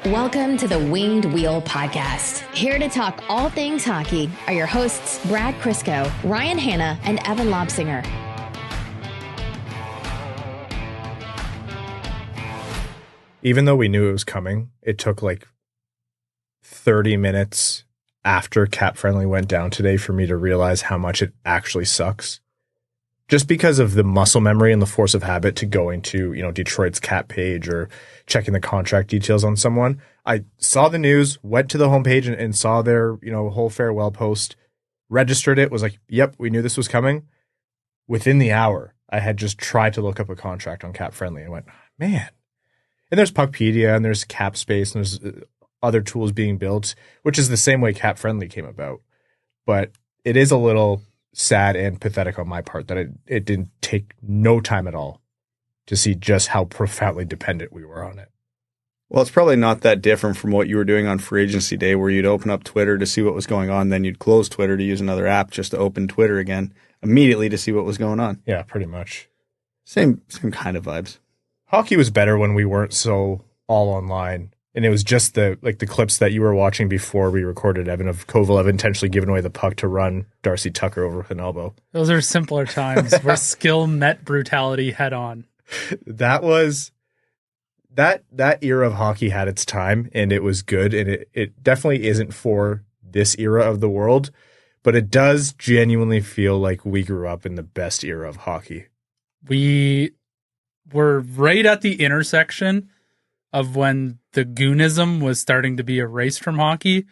Welcome to the Winged Wheel Podcast. Here to talk all things hockey are your hosts, Brad Crisco, Ryan Hanna, and Evan Lobsinger. Even though we knew it was coming, it took like 30 minutes after Cap Friendly went down today for me to realize how much it actually sucks. Just because of the muscle memory and the force of habit to going to, Detroit's cap page or checking the contract details on someone. I saw the news, went to the homepage and saw their, whole farewell post, registered it, was like, yep, we knew this was coming. Within the hour, I had just tried to look up a contract on Cap Friendly and went, man. And there's Puckpedia and there's Cap Space and there's other tools being built, which is the same way Cap Friendly came about. But it is a little sad and pathetic on my part that it didn't take no time at all to see just how profoundly dependent we were on it. Well, it's probably not that different from what you were doing on free agency day, where you'd open up Twitter to see what was going on, then you'd close Twitter to use another app just to open Twitter again immediately to see what was going on. Yeah, pretty much. Same kind of vibes. Hockey was better when we weren't so all online. And it was just the clips that you were watching before we recorded, Evan, of Kovalev intentionally giving away the puck to run Darcy Tucker over with an elbow. Those are simpler times where skill met brutality head on. That was that era of hockey had its time, and it was good. And it definitely isn't for this era of the world, but it does genuinely feel like we grew up in the best era of hockey. We were right at the intersection of when the goonism was starting to be erased from hockey,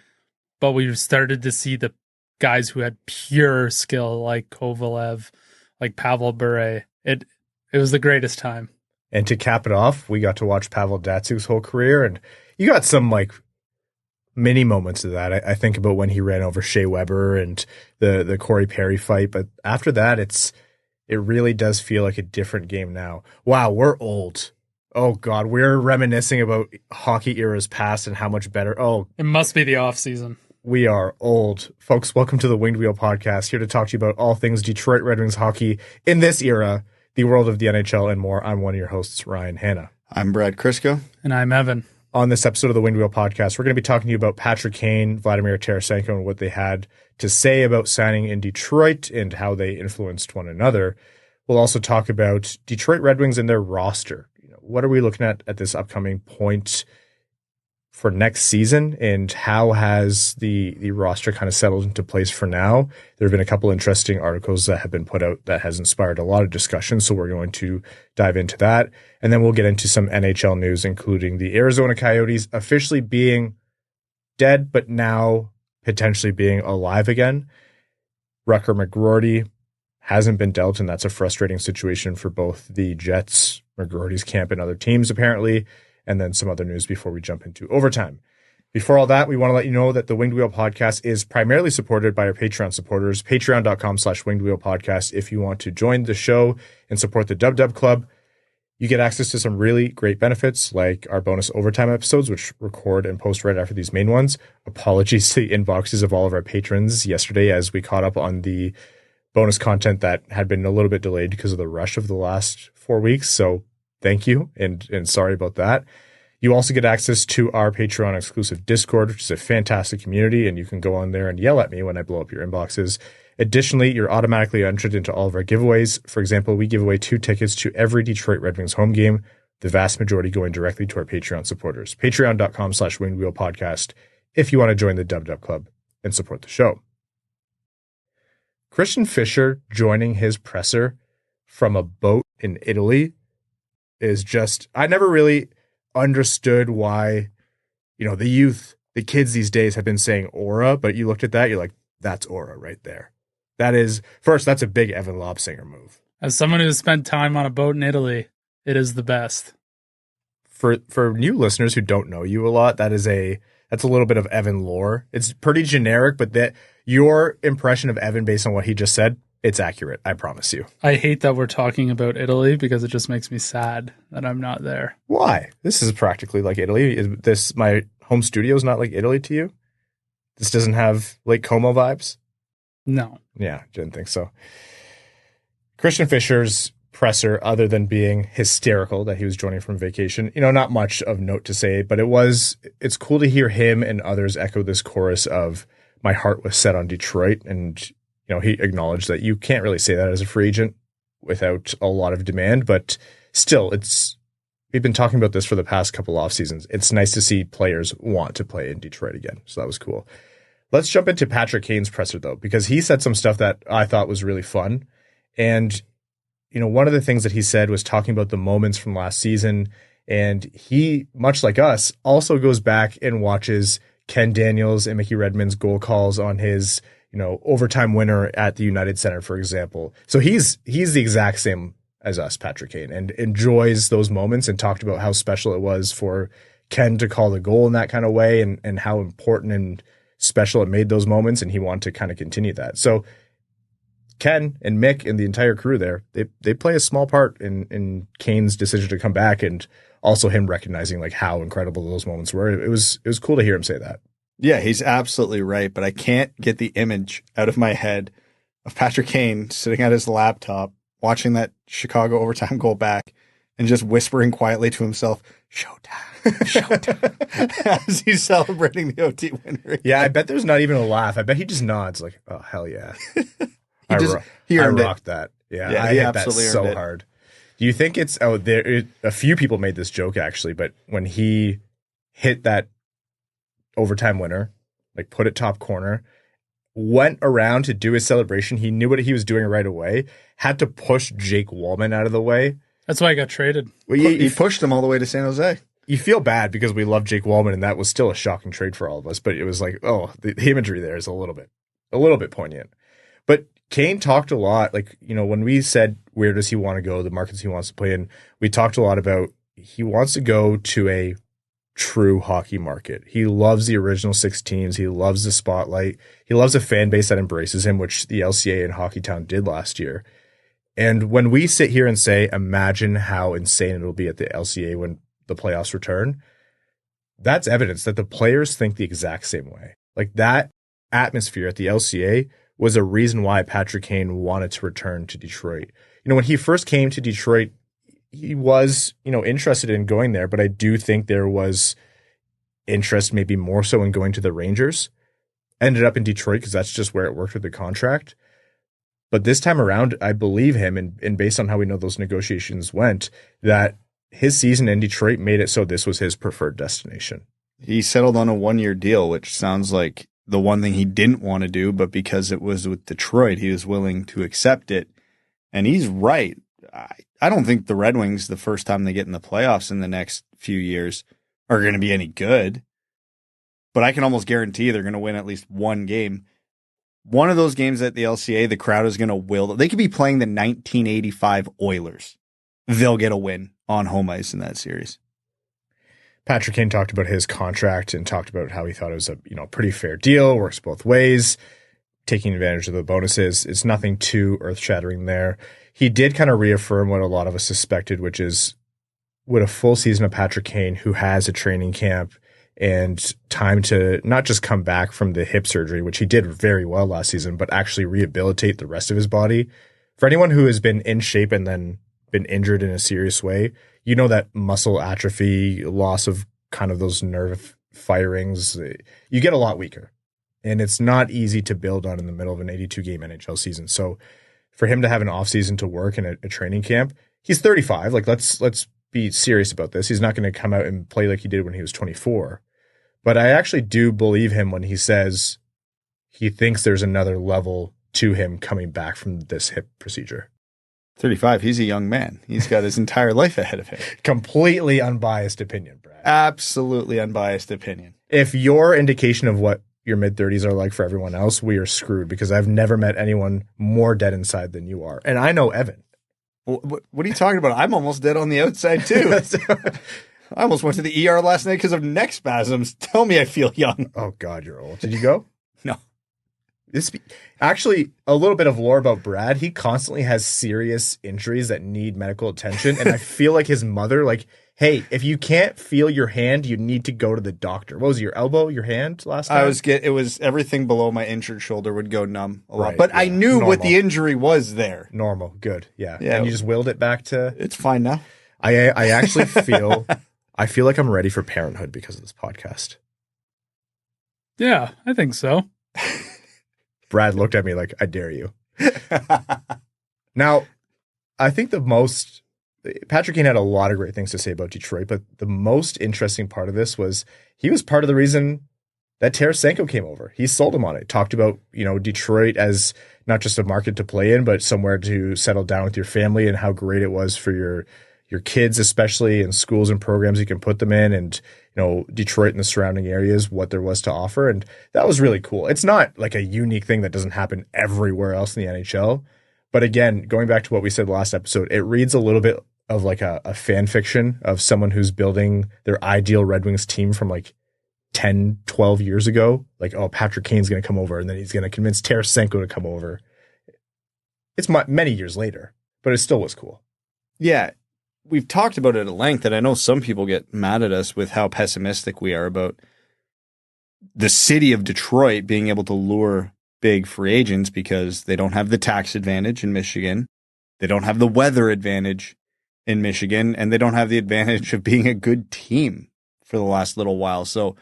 but we started to see the guys who had pure skill like Kovalev, like Pavel Bure. It was the greatest time. And to cap it off, we got to watch Pavel Datsuk's whole career, and you got some mini moments of that. I think about when he ran over Shea Weber and the Corey Perry fight, but after that, it really does feel like a different game now. Wow, we're old. Oh, God, we're reminiscing about hockey eras past and how much better. Oh, it must be the off season. We are old. Folks, welcome to the Winged Wheel Podcast, here to talk to you about all things Detroit Red Wings hockey in this era, the world of the NHL, and more. I'm one of your hosts, Ryan Hanna. I'm Brad Crisco. And I'm Evan. On this episode of the Winged Wheel Podcast, we're going to be talking to you about Patrick Kane, Vladimir Tarasenko, and what they had to say about signing in Detroit and how they influenced one another. We'll also talk about Detroit Red Wings and their roster. What are we looking at this upcoming point for next season, and how has the roster kind of settled into place for now? There have been a couple interesting articles that have been put out that has inspired a lot of discussion, so we're going to dive into that. And then we'll get into some NHL news, including the Arizona Coyotes officially being dead, but now potentially being alive again. Rutger McGroarty hasn't been dealt, and that's a frustrating situation for both the Jets, McGroarty's camp, and other teams, apparently, and then some other news before we jump into overtime. Before all that, we want to let you know that the Winged Wheel Podcast is primarily supported by our Patreon supporters, patreon.com/Winged Wheel Podcast. If you want to join the show and support the Dub Club, you get access to some really great benefits, like our bonus overtime episodes, which record and post right after these main ones. Apologies to the inboxes of all of our patrons yesterday as we caught up on the bonus content that had been a little bit delayed because of the rush of the last 4 weeks. So thank you, and sorry about that. You also get access to our Patreon exclusive Discord, which is a fantastic community, and you can go on there and yell at me when I blow up your inboxes. Additionally, you're automatically entered into all of our giveaways. For example, we give away 2 tickets to every Detroit Red Wings home game, the vast majority going directly to our Patreon supporters. Patreon.com/Winged Wheel Podcast if you want to join the Dub Club and support the show. Christian Fischer joining his presser from a boat in Italy is just, I never really understood why, the youth, the kids these days have been saying aura, but you looked at that, you're like, that's aura right there. That is, first, that's a big Evan Lobsinger move. As someone who's spent time on a boat in Italy, it is the best. For new listeners who don't know you a lot, that's a little bit of Evan lore. It's pretty generic, but that your impression of Evan based on what he just said, it's accurate. I promise you. I hate that we're talking about Italy because it just makes me sad that I'm not there. Why? This is practically like Italy. Is my home studio is not like Italy to you? This doesn't have Lake Como vibes? No. Yeah, didn't think so. Christian Fischer's presser other than being hysterical that he was joining from vacation. Not much of note to say, but it's cool to hear him and others echo this chorus of my heart was set on Detroit. And, he acknowledged that you can't really say that as a free agent without a lot of demand, but still we've been talking about this for the past couple off seasons. It's nice to see players want to play in Detroit again. So that was cool. Let's jump into Patrick Kane's presser though, because he said some stuff that I thought was really fun. And one of the things that he said was talking about the moments from last season. And he, much like us, also goes back and watches Ken Daniels and Mickey Redmond's goal calls on his, overtime winner at the United Center, for example. So he's the exact same as us, Patrick Kane, and enjoys those moments and talked about how special it was for Ken to call the goal in that kind of way and how important and special it made those moments. And he wanted to kind of continue that. So Ken and Mick and the entire crew there, they play a small part in Kane's decision to come back, and also him recognizing like how incredible those moments were. It was cool to hear him say that. Yeah, he's absolutely right, but I can't get the image out of my head of Patrick Kane sitting at his laptop, watching that Chicago overtime goal back, and just whispering quietly to himself, "Showtime, showtime," as he's celebrating the OT winner. Again. Yeah, I bet there's not even a laugh. I bet he just nods like, "Oh hell yeah." He rocked that. Yeah, I hit that so hard. Do you think it's a few people made this joke actually, but when he hit that overtime winner, like put it top corner, went around to do his celebration, he knew what he was doing right away, had to push Jake Wallman out of the way. That's why he got traded. Well, he pushed him all the way to San Jose. You feel bad because we love Jake Wallman, and that was still a shocking trade for all of us, but it was like, the imagery there is a little bit poignant. But Kane talked a lot, like, when we said where does he want to go, the markets he wants to play in, we talked a lot about he wants to go to a true hockey market. He loves the original 6 teams. He loves the spotlight. He loves a fan base that embraces him, which the LCA and Hockeytown did last year. And when we sit here and say, imagine how insane it'll be at the LCA when the playoffs return, that's evidence that the players think the exact same way. Like that atmosphere at the LCA was a reason why Patrick Kane wanted to return to Detroit. When he first came to Detroit, he was, interested in going there, but I do think there was interest maybe more so in going to the Rangers. Ended up in Detroit because that's just where it worked with the contract. But this time around, I believe him, and based on how we know those negotiations went, that his season in Detroit made it so this was his preferred destination. He settled on a 1-year deal, which sounds like the one thing he didn't want to do, but because it was with Detroit, he was willing to accept it. And he's right. I don't think the Red Wings, the first time they get in the playoffs in the next few years, are going to be any good. But I can almost guarantee they're going to win at least one game. One of those games at the LCA, the crowd is going to will. They could be playing the 1985 Oilers. They'll get a win on home ice in that series. Patrick Kane talked about his contract and talked about how he thought it was a pretty fair deal, works both ways, taking advantage of the bonuses. It's nothing too earth-shattering there. He did kind of reaffirm what a lot of us suspected, which is with a full season of Patrick Kane, who has a training camp and time to not just come back from the hip surgery, which he did very well last season, but actually rehabilitate the rest of his body. For anyone who has been in shape and then been injured in a serious way, that muscle atrophy, loss of kind of those nerve firings, you get a lot weaker. And it's not easy to build on in the middle of an 82-game NHL season. So for him to have an offseason to work in a training camp, he's 35. Like, let's be serious about this. He's not going to come out and play like he did when he was 24. But I actually do believe him when he says he thinks there's another level to him coming back from this hip procedure. 35, he's a young man. He's got his entire life ahead of him. Completely unbiased opinion, Brad. Absolutely unbiased opinion. If your indication of what your mid-30s are like for everyone else, we are screwed because I've never met anyone more dead inside than you are. And I know Evan. What are you talking about? I'm almost dead on the outside, too. I almost went to the ER last night because of neck spasms. Tell me I feel young. Oh, God, you're old. Did you go? No. This actually a little bit of lore about Brad. He constantly has serious injuries that need medical attention, and I feel like his mother, like, hey, if you can't feel your hand, you need to go to the doctor. What was it, your elbow, your hand last time? It was everything below my injured shoulder would go numb a lot, Right, but yeah. I knew Normal. what the injury was there. Normal, good, yeah. Yeah. And you just willed it back to. It's fine now. I actually feel like I'm ready for parenthood because of this podcast. Yeah, I think so. Brad looked at me like, I dare you. Now, I think Patrick Kane had a lot of great things to say about Detroit, but the most interesting part of this was he was part of the reason that Tarasenko came over. He sold him on it. Talked about, Detroit as not just a market to play in, but somewhere to settle down with your family and how great it was for your kids, especially in schools and programs you can put them in, and Detroit and the surrounding areas, what there was to offer. And that was really cool. It's not like a unique thing that doesn't happen everywhere else in the NHL. But again, going back to what we said last episode, it reads a little bit of like a fan fiction of someone who's building their ideal Red Wings team from like 10, 12 years ago. Like, oh, Patrick Kane's going to come over and then he's going to convince Tarasenko to come over. It's many years later, but it still was cool. Yeah. We've talked about it at length, and I know some people get mad at us with how pessimistic we are about the city of Detroit being able to lure big free agents because they don't have the tax advantage in Michigan. They don't have the weather advantage in Michigan, and they don't have the advantage of being a good team for the last little while. So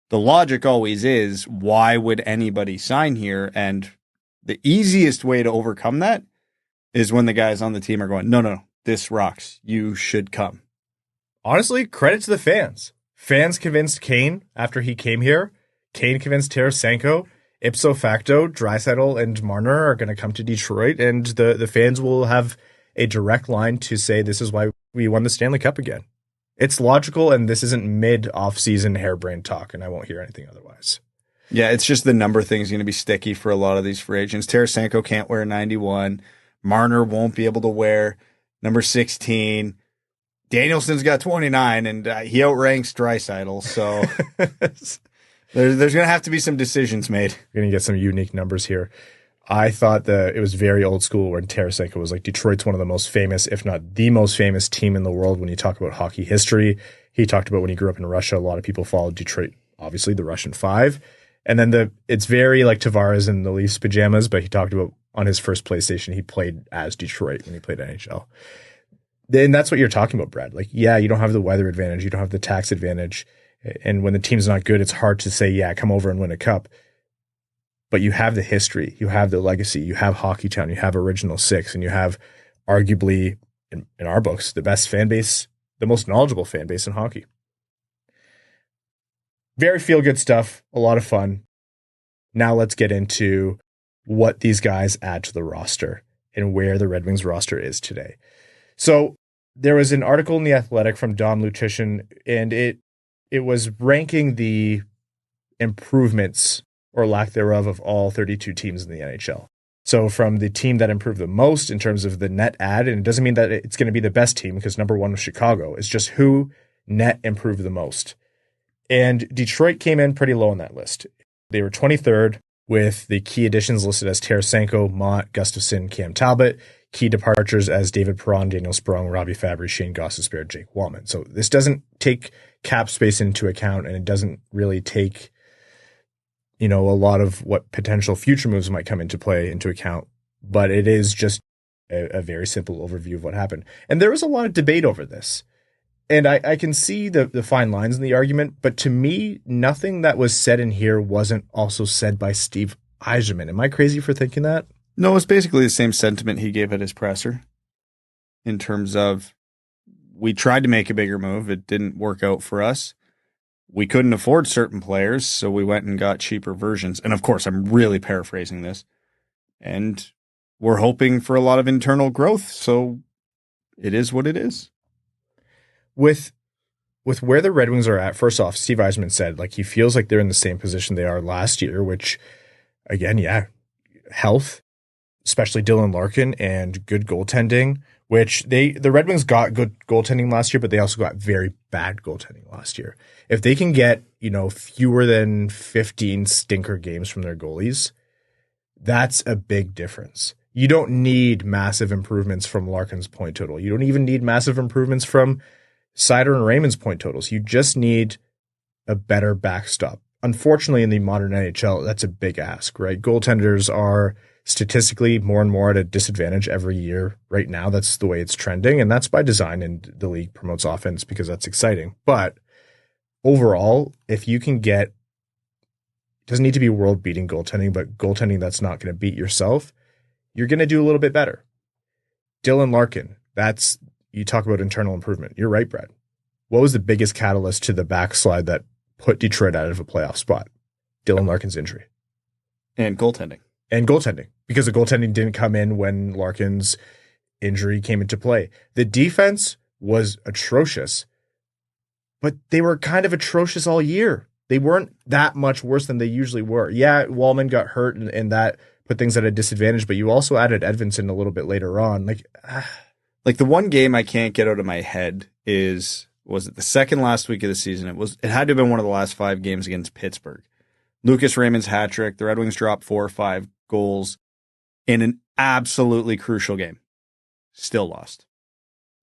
the logic always is, why would anybody sign here? And the easiest way to overcome that is when the guys on the team are going, no, this rocks. You should come. Honestly, credit to the fans. Fans convinced Kane after he came here. Kane convinced Tarasenko. Ipso facto, Draisaitl and Marner are going to come to Detroit, and the fans will have a direct line to say this is why we won the Stanley Cup again. It's logical, and this isn't mid-off-season harebrained talk, and I won't hear anything otherwise. Yeah, it's just the number thing's going to be sticky for a lot of these free agents. Tarasenko can't wear 91. Marner won't be able to wear number 16. Danielson's got 29, and he outranks Draisaitl, so there's going to have to be some decisions made. We're going to get some unique numbers here. I thought it was very old school when Tarasenko was like, Detroit's one of the most famous, if not the most famous team in the world when you talk about hockey history. He talked about when he grew up in Russia, a lot of people followed Detroit, obviously the Russian Five. And then it's very like Tavares in the Leafs pajamas, but he talked about on his first PlayStation, he played as Detroit when he played NHL. Then that's what you're talking about, Brad. Like, yeah, you don't have the weather advantage. You don't have the tax advantage. And when the team's not good, it's hard to say, yeah, come over and win a cup. But you have the history. You have the legacy. You have Hockeytown. You have Original Six. And you have arguably, in our books, the best fan base, the most knowledgeable fan base in hockey. Very feel-good stuff. A lot of fun. Now let's get into what these guys add to the roster and where the Red Wings roster is today. So there was an article in The Athletic from Dom Lucian, and it was ranking the improvements or lack thereof of all 32 teams in the NHL. So from the team that improved the most in terms of the net add, and it doesn't mean that it's going to be the best team because number one was Chicago, it's just who net improved the most. And Detroit came in pretty low on that list. They were 23rd with the key additions listed as Tarasenko, Mott, Gustafsson, Cam Talbot. Key departures as David Perron, Daniel Sprong, Robbie Fabry, Shane Gostisbehere, Jake Wallman. So this doesn't take cap space into account, and it doesn't really take, a lot of what potential future moves might come into play into account. But it is just a very simple overview of what happened. And there was a lot of debate over this. And I can see the fine lines in the argument, but to me, nothing that was said in here wasn't also said by Steve Yzerman. Am I crazy for thinking that? No, it's basically the same sentiment he gave at his presser in terms of, we tried to make a bigger move. It didn't work out for us. We couldn't afford certain players, so we went and got cheaper versions. And of course, I'm really paraphrasing this. And we're hoping for a lot of internal growth, so it is what it is. With where the Red Wings are at, first off, Steve Yzerman said he feels like they're in the same position they are last year, which, again, yeah, health, especially Dylan Larkin, and good goaltending, which the Red Wings got good goaltending last year, but they also got very bad goaltending last year. If they can get, fewer than 15 stinker games from their goalies, That's a big difference. You don't need massive improvements from Larkin's point total. You don't even need massive improvements from Seider and Raymond's point totals. You just need a better backstop. Unfortunately, in the modern NHL, that's a big ask, right? Goaltenders are statistically more and more at a disadvantage every year. Right now, that's the way it's trending, and that's by design, and the league promotes offense because that's exciting. But overall, if you can get, it doesn't need to be world-beating goaltending, but goaltending that's not going to beat yourself, you're going to do a little bit better. Dylan Larkin, you talk about internal improvement. You're right, Brad. What was the biggest catalyst to the backslide that put Detroit out of a playoff spot? Dylan Larkin's injury. And goaltending. Because the goaltending didn't come in when Larkin's injury came into play. The defense was atrocious, but they were kind of atrocious all year. They weren't that much worse than they usually were. Yeah, Wallman got hurt and that put things at a disadvantage, but you also added Edvinsson a little bit later on. Like the one game I can't get out of my head was it the second last week of the season? It had to have been one of the last 5 games against Pittsburgh. Lucas Raymond's hat trick. The Red Wings dropped 4 or 5 goals in an absolutely crucial game. Still lost.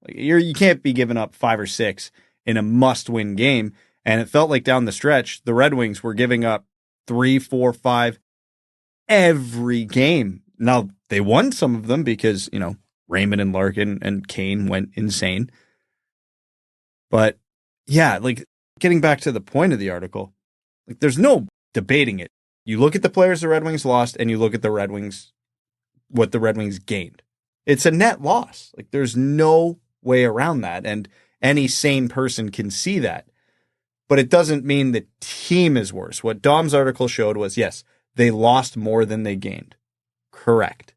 Like you can't be giving up 5 or 6 in a must-win game. And it felt like down the stretch, the Red Wings were giving up 3, 4, 5 every game. Now, they won some of them because, Raymond and Larkin and Kane went insane. But yeah, like getting back to the point of the article, like there's no debating it. You look at the players the Red Wings lost and you look at the Red Wings, what the Red Wings gained. It's a net loss. Like there's no way around that. And any sane person can see that. But it doesn't mean the team is worse. What Dom's article showed was, yes, they lost more than they gained. Correct.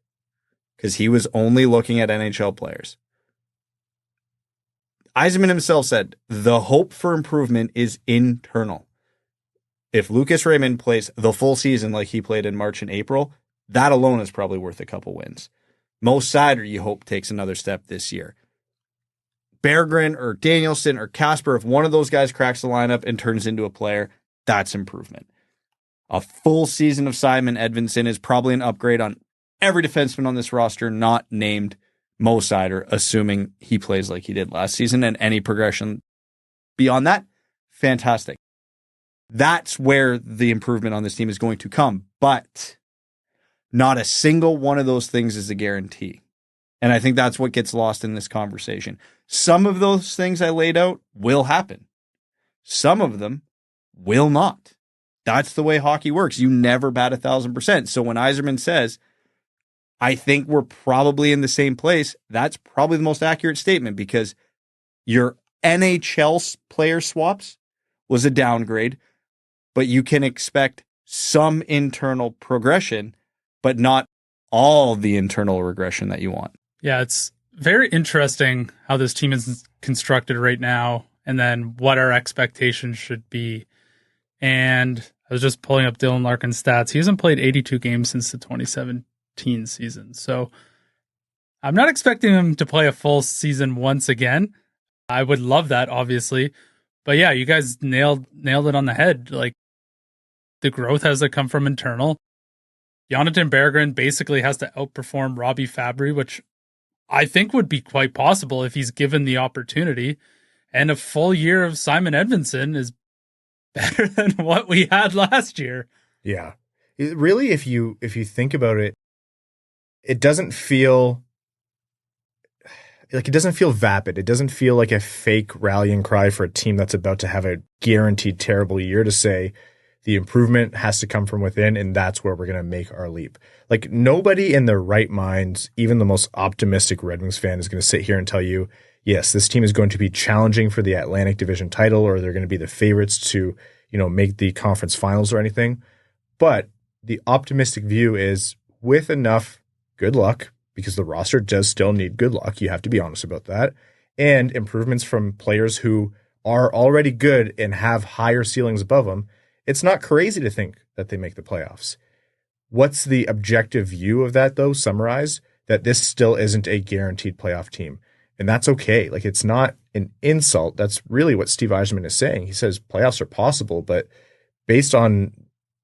Because he was only looking at NHL players. Yzerman himself said, the hope for improvement is internal. If Lucas Raymond plays the full season like he played in March and April, that alone is probably worth a couple wins. Moritz Seider, you hope, takes another step this year. Berggre or Danielson or Kasper, if one of those guys cracks the lineup and turns into a player, that's improvement. A full season of Simon Edvinsson is probably an upgrade on every defenseman on this roster not named Moritz Seider, assuming he plays like he did last season, and any progression beyond that, fantastic. That's where the improvement on this team is going to come, but not a single one of those things is a guarantee. And I think that's what gets lost in this conversation. Some of those things I laid out will happen. Some of them will not. That's the way hockey works. You never bat 1,000%. So when Yzerman says, I think we're probably in the same place, that's probably the most accurate statement, because your NHL player swaps was a downgrade, but you can expect some internal progression, but not all the internal regression that you want. Yeah, it's very interesting how this team is constructed right now, and then what our expectations should be. And I was just pulling up Dylan Larkin's stats. He hasn't played 82 games since the 2017 season. So I'm not expecting him to play a full season once again. I would love that, obviously. But yeah, you guys nailed it on the head. Like, the growth has to come from internal. Jonatan Berggre basically has to outperform Robbie Fabry, which I think would be quite possible if he's given the opportunity. And a full year of Simon Edvinsson is better than what we had last year. Yeah. Really, if you think about it, it doesn't feel vapid. It doesn't feel like a fake rallying cry for a team that's about to have a guaranteed terrible year to say the improvement has to come from within, and that's where we're going to make our leap. Like, nobody in their right minds, even the most optimistic Red Wings fan, is going to sit here and tell you, yes, this team is going to be challenging for the Atlantic Division title, or they're going to be the favorites to, make the conference finals or anything. But the optimistic view is, with enough good luck, because the roster does still need good luck, you have to be honest about that, and improvements from players who are already good and have higher ceilings above them, it's not crazy to think that they make the playoffs. What's the objective view of that, though? Summarize that this still isn't a guaranteed playoff team. And that's okay. Like, it's not an insult. That's really what Steve Yzerman is saying. He says playoffs are possible, but based on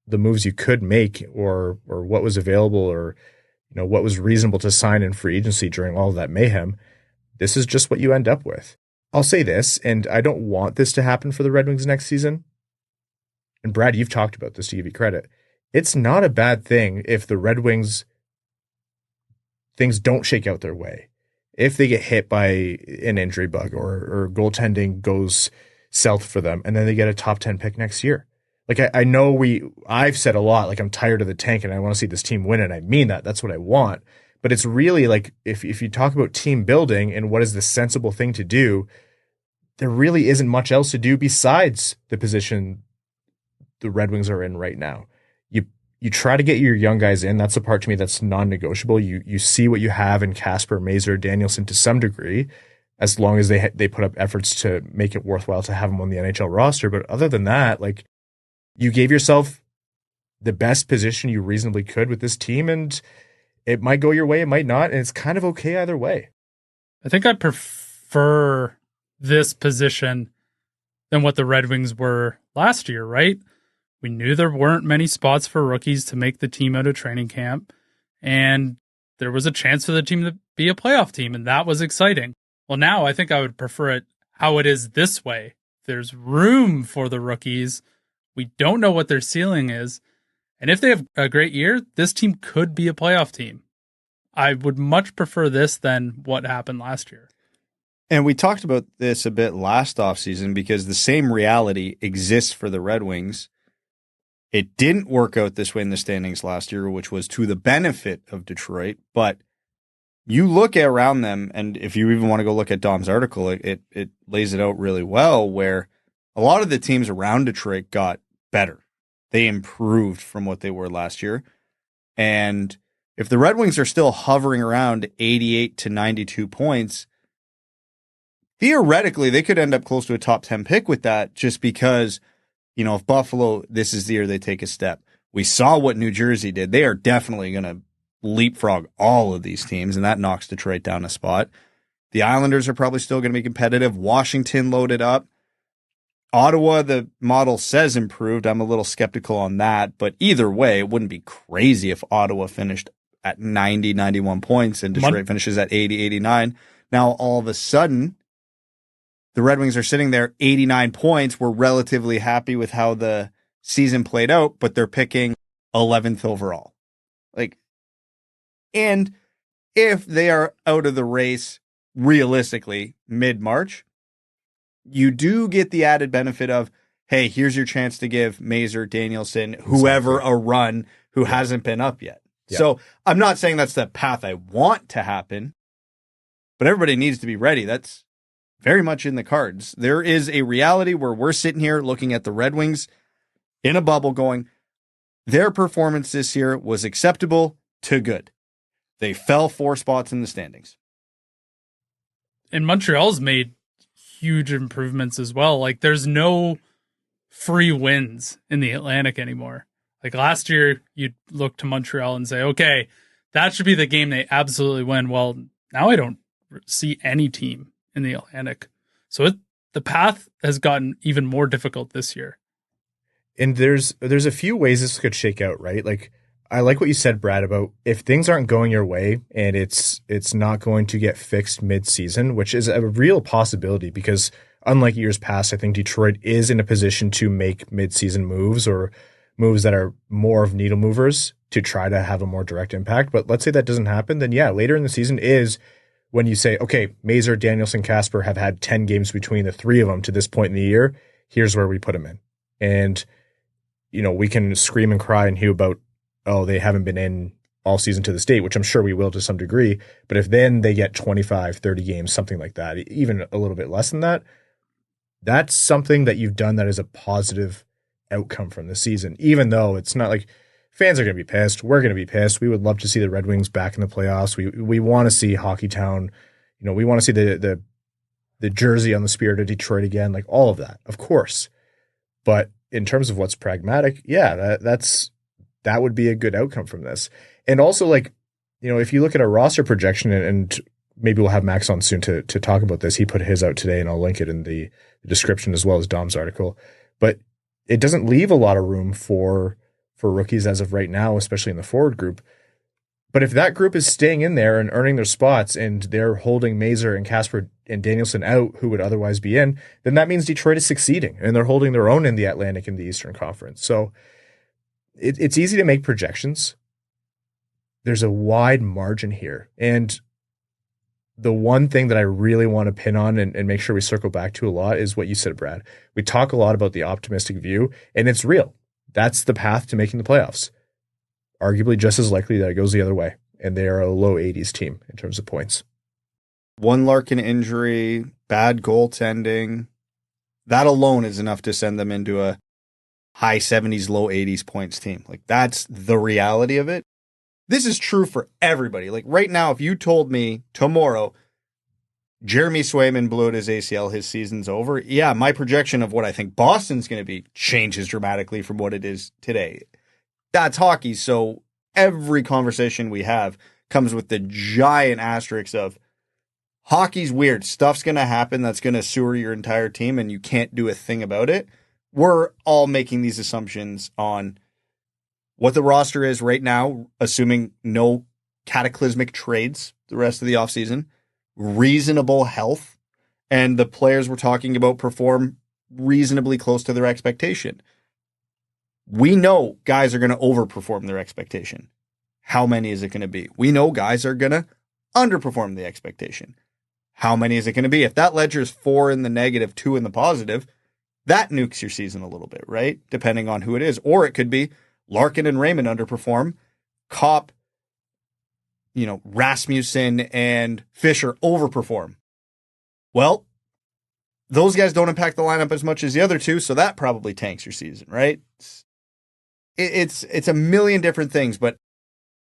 the moves you could make or what was available or, what was reasonable to sign in free agency during all of that mayhem, this is just what you end up with. I'll say this, and I don't want this to happen for the Red Wings next season. And Brad, you've talked about this to give you credit. It's not a bad thing if the Red Wings, things don't shake out their way. If they get hit by an injury bug or goaltending goes south for them, and then they get a top 10 pick next year. Like I know I've said a lot, like I'm tired of the tank and I want to see this team win, and I mean that. That's what I want. But it's really like if you talk about team building and what is the sensible thing to do, there really isn't much else to do besides the position the Red Wings are in right now. You try to get your young guys in. That's the part to me that's non-negotiable. You see what you have in Kasper, Mazur, Danielson to some degree, as long as they put up efforts to make it worthwhile to have them on the NHL roster. But other than that, like, you gave yourself the best position you reasonably could with this team, and it might go your way, it might not, and it's kind of okay either way. I think I prefer this position than what the Red Wings were last year, right? We knew there weren't many spots for rookies to make the team out of training camp, and there was a chance for the team to be a playoff team, and that was exciting. Well, now I think I would prefer it how it is this way. There's room for the rookies. We don't know what their ceiling is, and if they have a great year, this team could be a playoff team. I would much prefer this than what happened last year. And we talked about this a bit last offseason because the same reality exists for the Red Wings. It didn't work out this way in the standings last year, which was to the benefit of Detroit. But you look around them, and if you even want to go look at Dom's article, it lays it out really well, where a lot of the teams around Detroit got better. They improved from what they were last year. And if the Red Wings are still hovering around 88 to 92 points, theoretically, they could end up close to a top 10 pick with that, just because, if Buffalo, this is the year they take a step. We saw what New Jersey did. They are definitely going to leapfrog all of these teams, and that knocks Detroit down a spot. The Islanders are probably still going to be competitive. Washington loaded up. Ottawa, the model says improved. I'm a little skeptical on that, but either way, it wouldn't be crazy if Ottawa finished at 90, 91 points and Detroit finishes at 80, 89. Now, all of a sudden, the Red Wings are sitting there, 89 points. We're relatively happy with how the season played out, but they're picking 11th overall. And if they are out of the race realistically mid-March, you do get the added benefit of, hey, here's your chance to give Mazur, Danielson, whoever a run who hasn't been up yet. Yeah. So I'm not saying that's the path I want to happen, but everybody needs to be ready. That's very much in the cards. There is a reality where we're sitting here looking at the Red Wings in a bubble going, their performance this year was acceptable to good. They fell 4 spots in the standings. And Montreal's made huge improvements as well. Like, there's no free wins in the Atlantic anymore. Like, last year, you'd look to Montreal and say, okay, that should be the game they absolutely win. Well, now I don't see any team in the Atlantic. So the path has gotten even more difficult this year. And there's a few ways this could shake out, right? Like, I like what you said, Brad, about if things aren't going your way and it's not going to get fixed mid-season, which is a real possibility because unlike years past, I think Detroit is in a position to make mid-season moves or moves that are more of needle movers to try to have a more direct impact. But let's say that doesn't happen, then yeah, later in the season is when you say, okay, Mazur, Danielson, Kasper have had 10 games between the three of them to this point in the year. Here's where we put them in. And, we can scream and cry and hear about, oh, they haven't been in all season to this date, which I'm sure we will to some degree. But if then they get 25, 30 games, something like that, even a little bit less than that, that's something that you've done that is a positive outcome from the season, even though it's not like fans are going to be pissed. We're going to be pissed. We would love to see the Red Wings back in the playoffs. We want to see Hockeytown. We want to see the jersey on the spirit of Detroit again, like all of that, of course. But in terms of what's pragmatic, yeah, that would be a good outcome from this. And also, if you look at our roster projection, and maybe we'll have Max on soon to talk about this. He put his out today, and I'll link it in the description as well as Dom's article. But it doesn't leave a lot of room for for rookies as of right now, especially in the forward group. But if that group is staying in there and earning their spots and they're holding Mazur and Kasper and Danielson out, who would otherwise be in, then that means Detroit is succeeding and they're holding their own in the Atlantic and the Eastern Conference. So it's easy to make projections. There's a wide margin here. And the one thing that I really want to pin on and make sure we circle back to a lot is what you said, Brad. We talk a lot about the optimistic view, and it's real. That's the path to making the playoffs. Arguably just as likely that it goes the other way, and they are a low 80s team in terms of points. One Larkin injury, bad goaltending, that alone is enough to send them into a high 70s, low 80s points team. Like, that's the reality of it. This is true for everybody. Like, right now, if you told me tomorrow Jeremy Swayman blew out his ACL, his season's over, yeah, my projection of what I think Boston's going to be changes dramatically from what it is today. That's hockey, so every conversation we have comes with the giant asterisk of hockey's weird. Stuff's going to happen that's going to sewer your entire team, and you can't do a thing about it. We're all making these assumptions on what the roster is right now, assuming no cataclysmic trades the rest of the offseason, reasonable health, and the players we're talking about perform reasonably close to their expectation. We know guys are going to overperform their expectation. How many is it going to be? We know guys are going to underperform the expectation. How many is it going to be? If that ledger is 4 in the negative, 2 in the positive, that nukes your season a little bit, right? Depending on who it is. Or it could be Larkin and Raymond underperform, Kopp, Rasmussen and Fischer overperform. Well, those guys don't impact the lineup as much as the other two, so that probably tanks your season, right? It's a million different things, but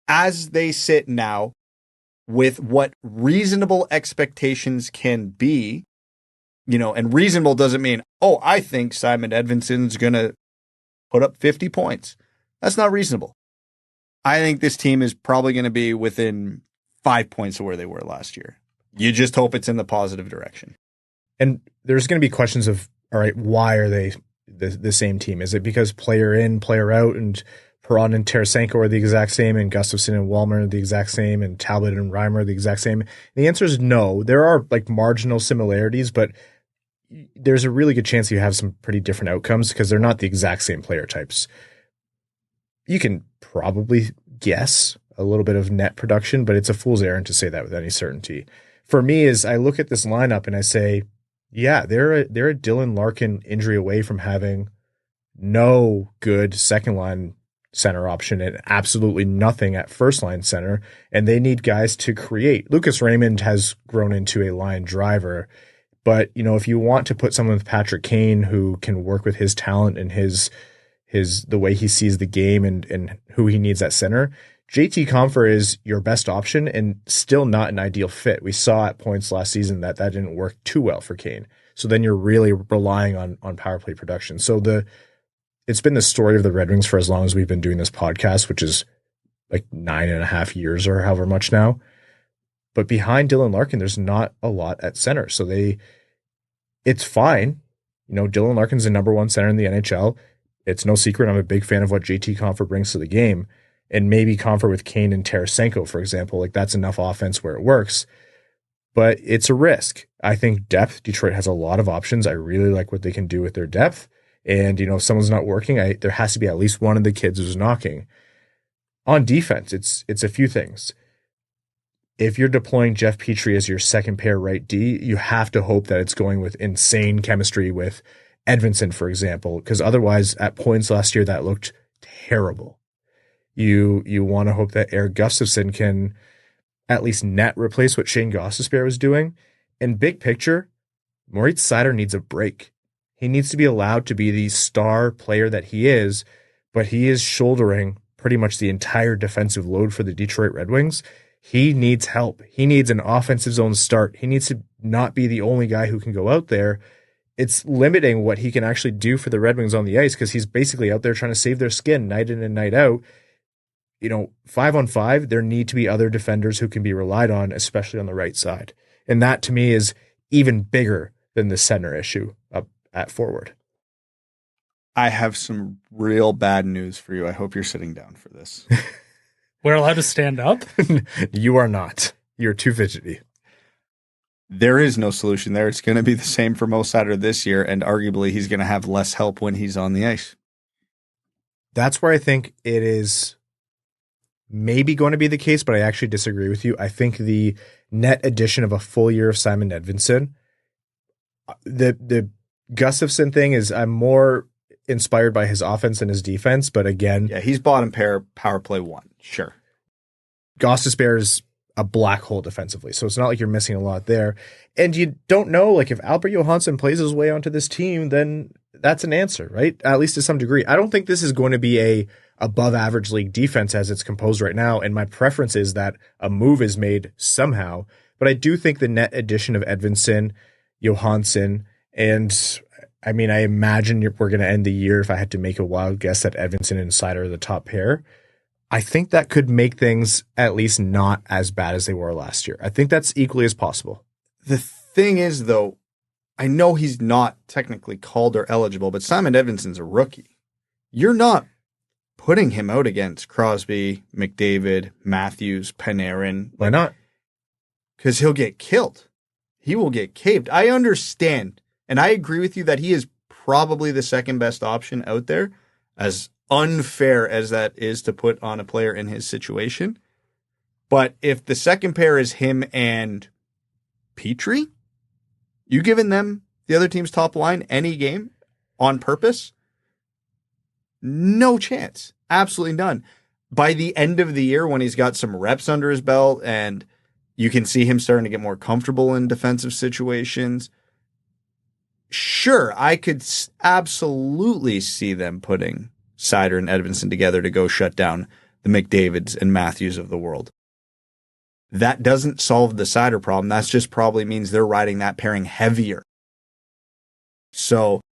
as they sit now with what reasonable expectations can be, and reasonable doesn't mean, I think Simon Edvinsson's going to put up 50 points. That's not reasonable. I think this team is probably going to be within 5 points of where they were last year. You just hope it's in the positive direction. And there's going to be questions of, all right, why are they the same team? Is it because player in, player out, and Perron and Tarasenko are the exact same, and Gustafsson and Wallmer are the exact same, and Talbot and Reimer are the exact same? And the answer is no. There are marginal similarities, but there's a really good chance you have some pretty different outcomes because they're not the exact same player types. You can probably guess a little bit of net production, but it's a fool's errand to say that with any certainty. For me, is I look at this lineup and I say, yeah, they're a Dylan Larkin injury away from having no good second line center option and absolutely nothing at first line center, and they need guys to create. Lucas Raymond has grown into a line driver, but if you want to put someone with Patrick Kane who can work with his talent and his the way he sees the game and who he needs at center, JT Compher is your best option and still not an ideal fit. We saw at points last season that didn't work too well for Kane. So then you're really relying on power play production. So it's been the story of the Red Wings for as long as we've been doing this podcast, which is 9.5 years or however much now. But behind Dylan Larkin, there's not a lot at center. So it's fine. Dylan Larkin's the number one center in the NHL. It's no secret I'm a big fan of what JT Compher brings to the game. And maybe Compher with Kane and Tarasenko, for example, that's enough offense where it works. But it's a risk. I think depth, Detroit has a lot of options. I really like what they can do with their depth. And, if someone's not working, there has to be at least one of the kids who's knocking. On defense, it's a few things. If you're deploying Jeff Petrie as your second pair right D, you have to hope that it's going with insane chemistry with Edvinsson, for example, because otherwise at points last year that looked terrible. You want to hope that Erik Gustafsson can at least net replace what Shane Gostisbehere was doing. And big picture, Moritz Seider needs a break. He needs to be allowed to be the star player that he is, but he is shouldering pretty much the entire defensive load for the Detroit Red Wings. He needs help. He needs an offensive zone start. He needs to not be the only guy who can go out there. It's limiting what he can actually do for the Red Wings on the ice because he's basically out there trying to save their skin night in and night out. 5-on-5, there need to be other defenders who can be relied on, especially on the right side. And that to me is even bigger than the center issue up at forward. I have some real bad news for you. I hope you're sitting down for this. We're allowed to stand up? You are not. You're too fidgety. There is no solution there. It's going to be the same for Moritz Seider this year, and arguably he's going to have less help when he's on the ice. That's where I think it is maybe going to be the case, but I actually disagree with you. I think the net addition of a full year of Simon Edvinsson, the Gustafsson thing is I'm more inspired by his offense than his defense, but again... Yeah, he's bottom pair, power play 1. Sure. Gostisbehere is a black hole defensively, so it's not like you're missing a lot there. And you don't know, like, if Albert Johansson plays his way onto this team, then that's an answer, right? At least to some degree. I don't think this is going to be a above average league defense as it's composed right now, and my preference is that a move is made somehow. But I do think the net addition of Edvinsson, Johansson, and I mean, I imagine we're going to end the year, if I had to make a wild guess, that Edvinsson and Seider are the top pair. I think that could make things at least not as bad as they were last year. I think that's equally as possible. The thing is, though, I know he's not technically called or eligible, but Simon Edvinsson's a rookie. You're not putting him out against Crosby, McDavid, Matthews, Panarin. Why not? Because he'll get killed. He will get caved. I understand, and I agree with you that he is probably the second best option out there, as unfair as that is to put on a player in his situation. But if the second pair is him and Petrie, you giving them the other team's top line any game on purpose? No chance. Absolutely none. By the end of the year, when he's got some reps under his belt and you can see him starting to get more comfortable in defensive situations, sure, I could absolutely see them putting Seider and Edvinsson together to go shut down the McDavids and Matthews of the world. That doesn't solve the Seider problem. That just probably means they're riding that pairing heavier. So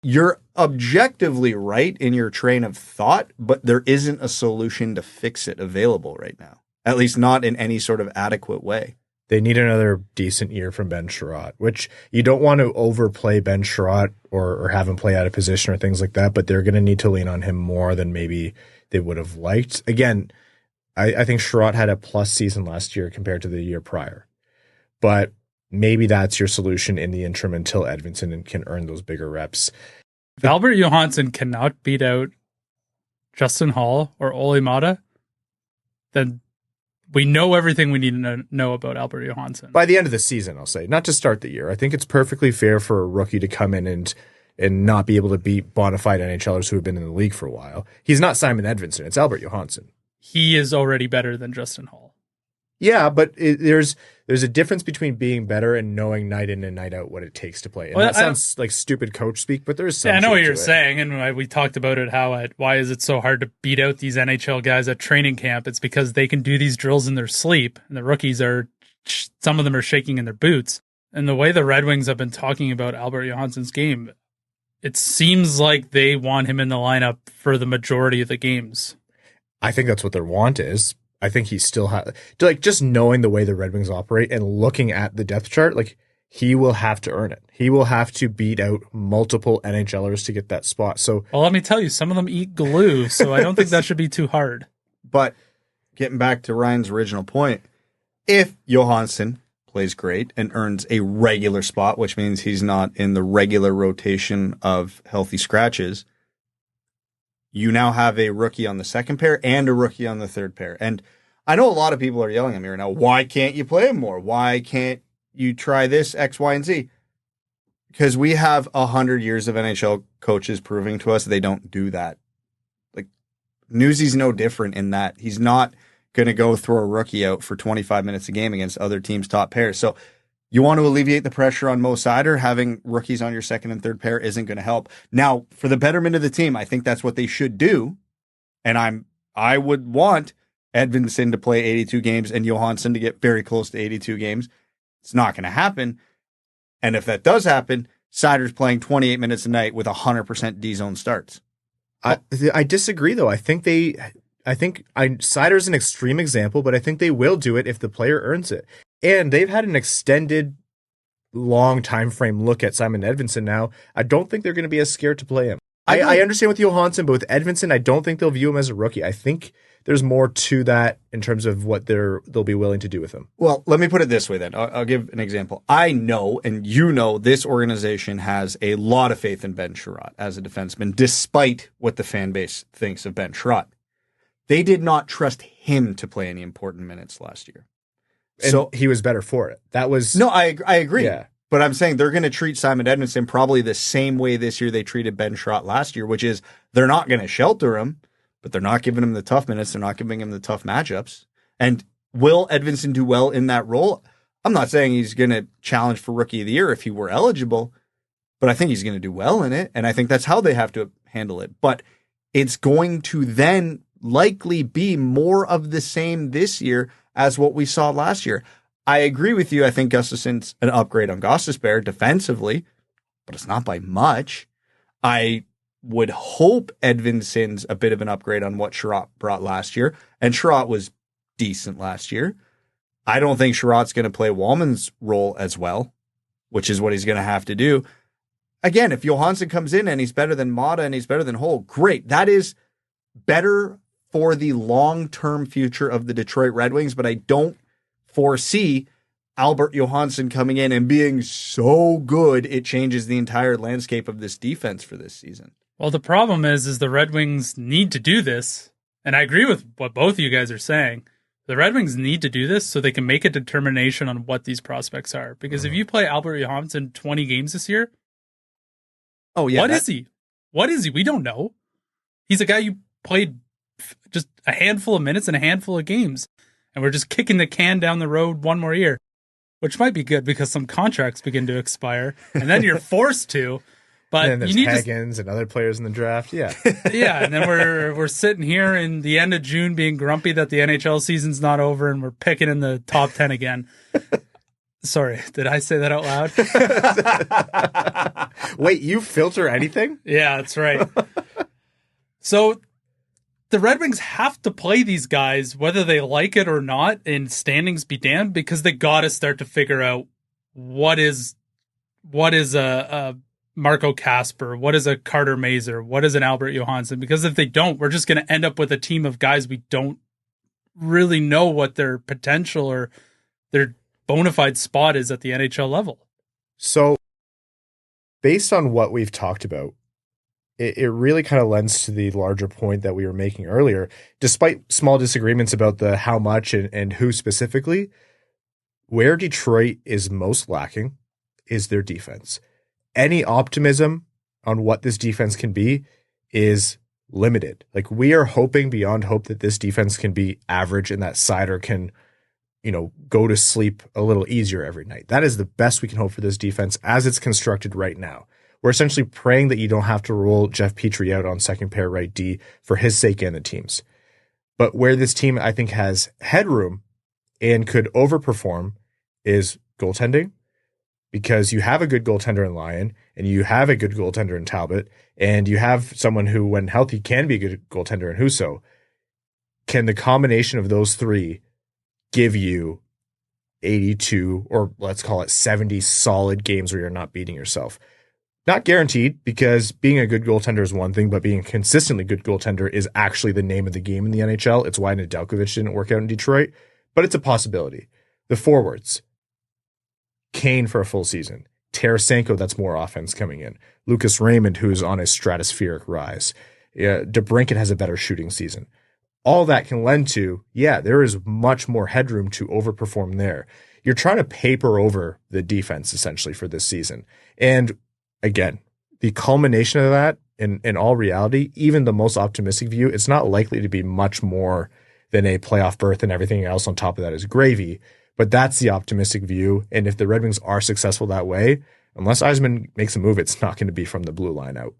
you're objectively right in your train of thought, but there isn't a solution to fix it available right now, at least not in any sort of adequate way. They need another decent year from Ben Sherratt, which you don't want to overplay Ben Sherratt or have him play out of position or things like that, but they're going to need to lean on him more than maybe they would have liked. Again, I think Sherratt had a plus season last year compared to the year prior, but maybe that's your solution in the interim until Edvinsson can earn those bigger reps. If Albert Johansson cannot beat out Justin Hall or Ole Mata, then we know everything we need to know about Albert Johansson. By the end of the season, I'll say, not to start the year. I think it's perfectly fair for a rookie to come in and not be able to beat bona fide NHLers who have been in the league for a while. He's not Simon Edvinsson. It's Albert Johansson. He is already better than Justin Hall. Yeah, but there's a difference between being better and knowing night in and night out what it takes to play. And that sounds like stupid coach speak, but there's some. Yeah, I know what you're saying, and we talked about it. Why is it so hard to beat out these NHL guys at training camp? It's because they can do these drills in their sleep, and the rookies some of them are shaking in their boots. And the way the Red Wings have been talking about Albert Johansson's game, it seems like they want him in the lineup for the majority of the games. I think that's what their want is. I think he still has, like, just knowing the way the Red Wings operate and looking at the depth chart, like, he will have to earn it. He will have to beat out multiple NHLers to get that spot. So, well, let me tell you, some of them eat glue, so I don't think that should be too hard. But getting back to Ryan's original point, if Johansson plays great and earns a regular spot, which means he's not in the regular rotation of healthy scratches, you now have a rookie on the second pair and a rookie on the third pair. And I know a lot of people are yelling at me right now, why can't you play him more? Why can't you try this, X, Y, and Z? Because we have 100 years of NHL coaches proving to us they don't do that. Like, Newsy's no different in that. He's not going to go throw a rookie out for 25 minutes a game against other teams' top pairs. So you want to alleviate the pressure on Moritz Seider, having rookies on your second and third pair isn't going to help. Now, for the betterment of the team, I think that's what they should do. And I would want Edvinsson to play 82 games and Johansson to get very close to 82 games. It's not going to happen. And if that does happen, Seider's playing 28 minutes a night with 100% D-zone starts. I disagree, though. I think Seider's an extreme example, but I think they will do it if the player earns it. And they've had an extended, long time frame look at Simon Edvinsson now. I don't think they're going to be as scared to play him. I understand with Johansson, but with Edvinsson, I don't think they'll view him as a rookie. I think there's more to that in terms of what they'll be willing to do with him. Well, let me put it this way then. I'll give an example. I know, and you know, this organization has a lot of faith in Ben Chiarot as a defenseman, despite what the fan base thinks of Ben Chiarot. They did not trust him to play any important minutes last year. And so he was better for it. That was... No, I agree. Yeah. But I'm saying they're going to treat Simon Edvinsson probably the same way this year they treated Ben Chiarot last year, which is they're not going to shelter him, but they're not giving him the tough minutes. They're not giving him the tough matchups. And will Edvinsson do well in that role? I'm not saying he's going to challenge for Rookie of the Year if he were eligible, but I think he's going to do well in it. And I think that's how they have to handle it. But it's going to then likely be more of the same this year as what we saw last year. I agree with you. I think Gustafsson's an upgrade on Gostisbehere defensively, but it's not by much. I would hope Edvinsson's a bit of an upgrade on what Chiarot brought last year, and Chiarot was decent last year. I don't think Chiarot's going to play Wallman's role as well, which is what he's going to have to do. Again, if Johansson comes in and he's better than Mata and he's better than Hull, great. That is better for the long-term future of the Detroit Red Wings, but I don't foresee Albert Johansson coming in and being so good it changes the entire landscape of this defense for this season. Well, the problem is the Red Wings need to do this, and I agree with what both of you guys are saying. The Red Wings need to do this so they can make a determination on what these prospects are. Because if you play Albert Johansson 20 games this year, what is he? What is he? We don't know. He's a guy you played just a handful of minutes and a handful of games. And we're just kicking the can down the road one more year, which might be good because some contracts begin to expire, and then you're forced to. But and then there's Haggins and other players in the draft. Yeah, yeah. And then we're sitting here in the end of June, being grumpy that the NHL season's not over, and we're picking in the top 10 again. Sorry, did I say that out loud? Wait, you filter anything? Yeah, that's right. So the Red Wings have to play these guys, whether they like it or not, and standings be damned, because they got to start to figure out what is a Marco Kasper, what is a Carter Mazer, what is an Albert Johansson, because if they don't, we're just going to end up with a team of guys we don't really know what their potential or their bona fide spot is at the NHL level. So based on what we've talked about, it really kind of lends to the larger point that we were making earlier. Despite small disagreements about the how much and who specifically, where Detroit is most lacking is their defense. Any optimism on what this defense can be is limited. Like, we are hoping beyond hope that this defense can be average and that Seider can, go to sleep a little easier every night. That is the best we can hope for this defense as it's constructed right now. We're essentially praying that you don't have to roll Jeff Petrie out on second pair right D for his sake and the team's. But where this team, I think, has headroom and could overperform is goaltending, because you have a good goaltender in Lyon and you have a good goaltender in Talbot, and you have someone who, when healthy, can be a good goaltender in Husso. Can the combination of those three give you 82 or let's call it 70 solid games where you're not beating yourself? Not guaranteed, because being a good goaltender is one thing, but being a consistently good goaltender is actually the name of the game in the NHL. It's why Nedeljkovic didn't work out in Detroit, but it's a possibility. The forwards, Kane for a full season, Tarasenko, that's more offense coming in, Lucas Raymond, who's on a stratospheric rise, DeBrincat has a better shooting season. All that can lend to, there is much more headroom to overperform there. You're trying to paper over the defense essentially for this season. And again, the culmination of that, in all reality, even the most optimistic view, it's not likely to be much more than a playoff berth, and everything else on top of that is gravy. But that's the optimistic view. And if the Red Wings are successful that way, unless Yzerman makes a move, it's not going to be from the blue line out.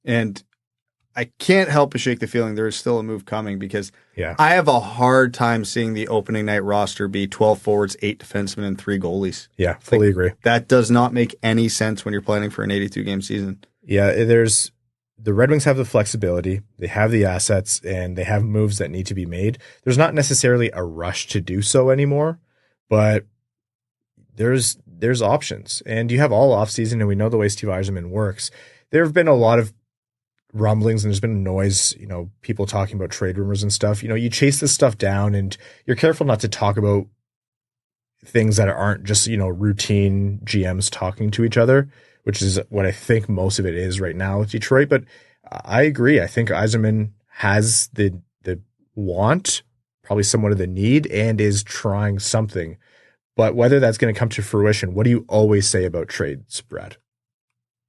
And I can't help but shake the feeling there is still a move coming, because I have a hard time seeing the opening night roster be 12 forwards, 8 defensemen, and 3 goalies. Yeah, fully agree. That does not make any sense when you're planning for an 82-game season. Yeah, the Red Wings have the flexibility, they have the assets, and they have moves that need to be made. There's not necessarily a rush to do so anymore, but there's options. And you have all offseason, and we know the way Steve Yzerman works. there have been a lot of rumblings and there's been noise, people talking about trade rumors and stuff. You chase this stuff down and you're careful not to talk about things that aren't just, routine GMs talking to each other, which is what I think most of it is right now with Detroit. But I agree. I think Yzerman has the want, probably somewhat of the need, and is trying something. But whether that's going to come to fruition, what do you always say about trades, Brad?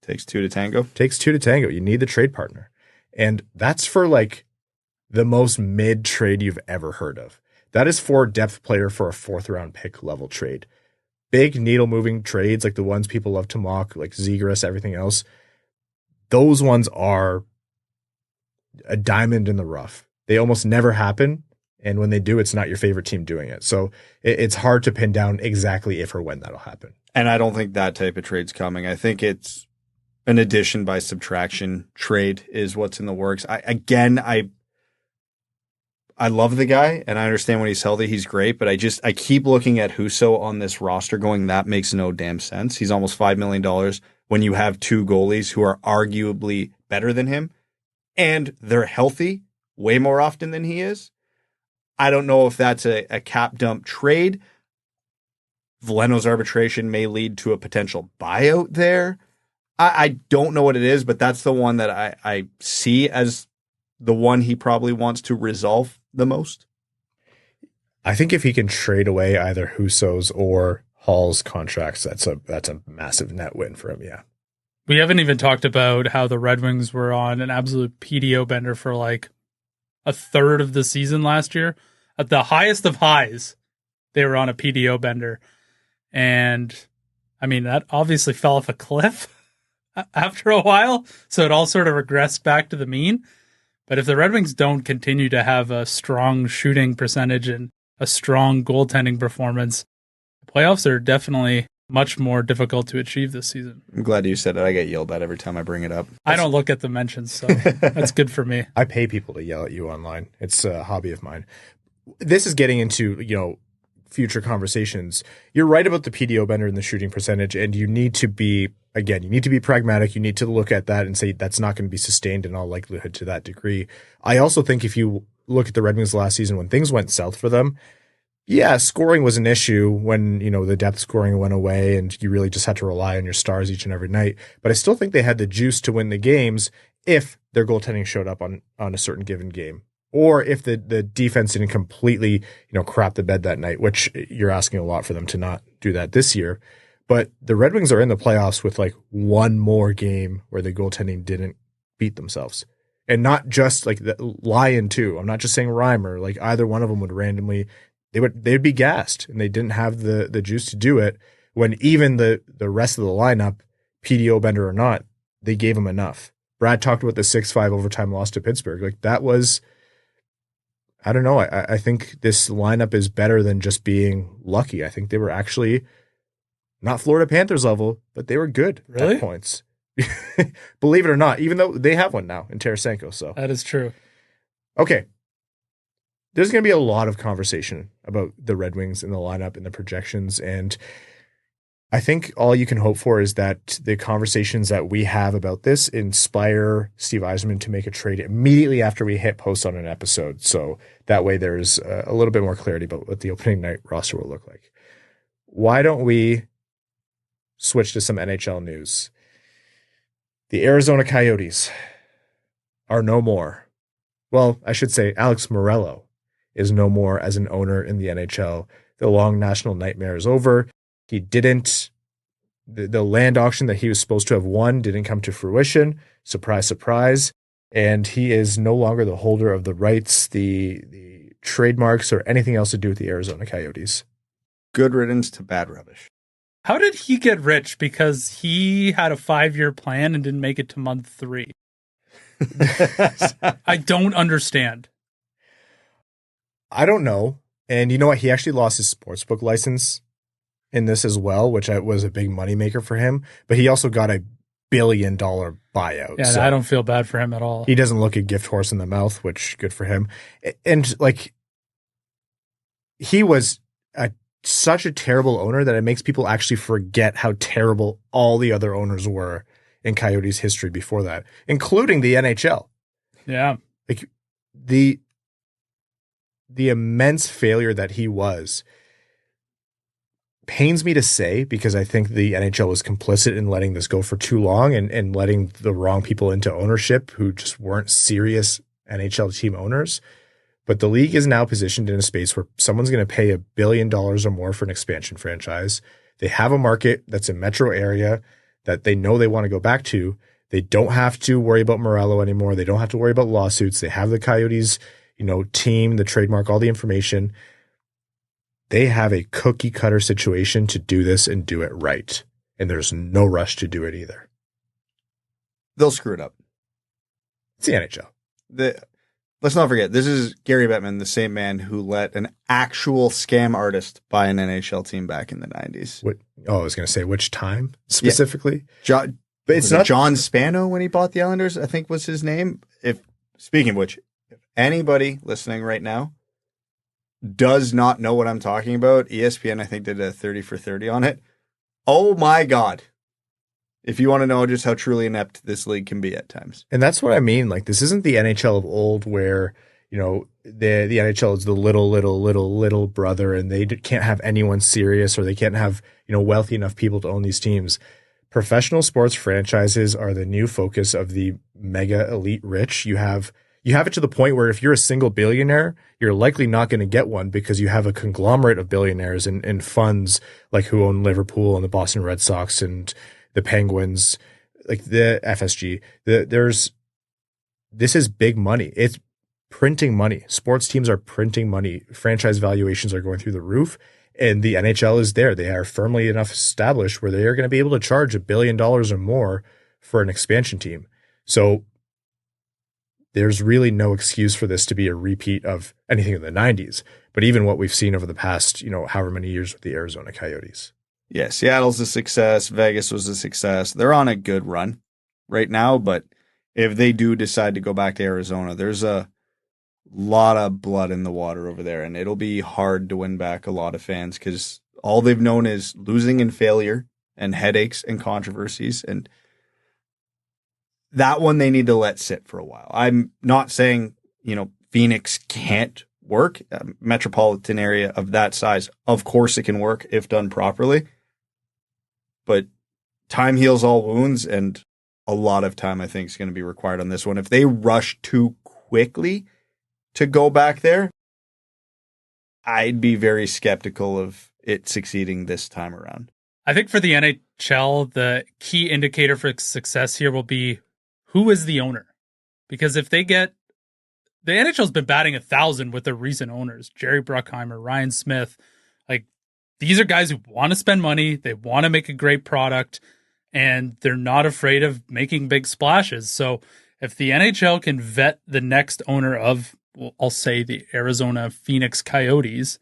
Takes two to tango. Takes two to tango. You need the trade partner. And that's for like the most mid trade you've ever heard of. That is for a depth player for a 4th round pick level trade. Big needle moving trades like the ones people love to mock, like Zegras, everything else. Those ones are a diamond in the rough. They almost never happen. And when they do, it's not your favorite team doing it. So it's hard to pin down exactly if or when that'll happen. And I don't think that type of trade's coming. I think it's an addition by subtraction trade is what's in the works. I love the guy and I understand when he's healthy, he's great, but I keep looking at Husso on this roster going, that makes no damn sense. He's almost $5 million when you have 2 goalies who are arguably better than him and they're healthy way more often than he is. I don't know if that's a cap dump trade. Veleno's arbitration may lead to a potential buyout there. I don't know what it is, but that's the one that I see as the one he probably wants to resolve the most. I think if he can trade away either Husso's or Hall's contracts, that's a massive net win for him, yeah. We haven't even talked about how the Red Wings were on an absolute PDO bender for like a third of the season last year. At the highest of highs, they were on a PDO bender. And I mean, that obviously fell off a cliff after a while. So it all sort of regressed back to the mean. But if the Red Wings don't continue to have a strong shooting percentage and a strong goaltending performance, the playoffs are definitely much more difficult to achieve this season. I'm glad you said it. I get yelled at every time I bring it up. I don't look at the mentions, so that's good for me. I pay people to yell at you online. It's a hobby of mine. This is getting into, future conversations. You're right about the PDO bender and the shooting percentage, and you need to be pragmatic. You need to look at that and say that's not going to be sustained in all likelihood to that degree. I also think if you look at the Red Wings last season when things went south for them, yeah, scoring was an issue when, the depth scoring went away and you really just had to rely on your stars each and every night. But I still think they had the juice to win the games if their goaltending showed up on a certain given game. Or if the defense didn't completely, crap the bed that night, which you're asking a lot for them to not do that this year. But the Red Wings are in the playoffs with like one more game where the goaltending didn't beat themselves. And not just like the Lyon too. I'm not just saying Reimer, like either one of them would randomly, they'd be gassed and they didn't have the juice to do it when even the rest of the lineup, PDO bender or not, they gave them enough. Brad talked about the 6-5 overtime loss to Pittsburgh. Like that was, I don't know. I think this lineup is better than just being lucky. I think they were actually not Florida Panthers level, but they were good at points. Believe it or not, even though they have one now in Tarasenko. So that is true. Okay. There's going to be a lot of conversation about the Red Wings in the lineup and the projections. And I think all you can hope for is that the conversations that we have about this inspire Steve Yzerman to make a trade immediately after we hit post on an episode. So that way there's a little bit more clarity about what the opening night roster will look like. Why don't we switch to some NHL news? The Arizona Coyotes are no more. Well, I should say Alex Muruelo is no more as an owner in the NHL. The long national nightmare is over. He didn't, the land auction that he was supposed to have won didn't come to fruition. Surprise, surprise. And he is no longer the holder of the rights, the trademarks, or anything else to do with the Arizona Coyotes. Good riddance to bad rubbish. How did he get rich? Because he had a 5-year plan and didn't make it to month 3. I don't understand. I don't know. And you know what? He actually lost his sportsbook license in this as well, which was a big moneymaker for him. But he also got $1 billion buyout. Yeah, so I don't feel bad for him at all. He doesn't look a gift horse in the mouth, which good for him. And like, he was such a terrible owner that it makes people actually forget how terrible all the other owners were in Coyotes history before that, including the NHL. Yeah. Like the immense failure that he was pains me to say, because I think the NHL was complicit in letting this go for too long and letting the wrong people into ownership who just weren't serious NHL team owners. But the league is now positioned in a space where someone's going to pay $1 billion or more for an expansion franchise. They have a market that's a metro area that they know they want to go back to. They don't have to worry about Muruelo anymore. They don't have to worry about lawsuits. They have the Coyotes, team, the trademark, all the information. They have a cookie cutter situation to do this and do it right. And there's no rush to do it either. They'll screw it up. It's the NHL. Let's not forget, this is Gary Bettman, the same man who let an actual scam artist buy an NHL team back in the 90s. I was going to say, which time specifically? Yeah. But it's not John Spano when he bought the Islanders, I think was his name. Speaking of which, if anybody listening right now does not know what I'm talking about, ESPN, I think, did a 30 for 30 on it. Oh my God. If you want to know just how truly inept this league can be at times. And that's what I mean. Like, this isn't the NHL of old where, the NHL is the little brother and they can't have anyone serious, or they can't have, wealthy enough people to own these teams. Professional sports franchises are the new focus of the mega elite rich. You have it to the point where if you're a single billionaire, you're likely not going to get one because you have a conglomerate of billionaires and funds like who own Liverpool and the Boston Red Sox and the Penguins, like the FSG. This is big money. It's printing money. Sports teams are printing money. Franchise valuations are going through the roof, and the NHL is there. They are firmly enough established where they are going to be able to charge $1 billion or more for an expansion team. So there's really no excuse for this to be a repeat of anything in the 90s, but even what we've seen over the past, however many years with the Arizona Coyotes. Yeah, Seattle's a success. Vegas was a success. They're on a good run right now, but if they do decide to go back to Arizona, there's a lot of blood in the water over there, and it'll be hard to win back a lot of fans because all they've known is losing and failure and headaches and controversies, and that one they need to let sit for a while. I'm not saying, Phoenix can't work. A metropolitan area of that size, of course it can work if done properly. But time heals all wounds, and a lot of time I think is going to be required on this one. If they rush too quickly to go back there, I'd be very skeptical of it succeeding this time around. I think for the NHL, the key indicator for success here will be who is the owner. Because if they get... The NHL's been batting 1,000 with their recent owners, Jerry Bruckheimer, Ryan Smith. Like, these are guys who want to spend money, they want to make a great product, and they're not afraid of making big splashes. So if the NHL can vet the next owner of, well, I'll say the Arizona Phoenix Coyotes,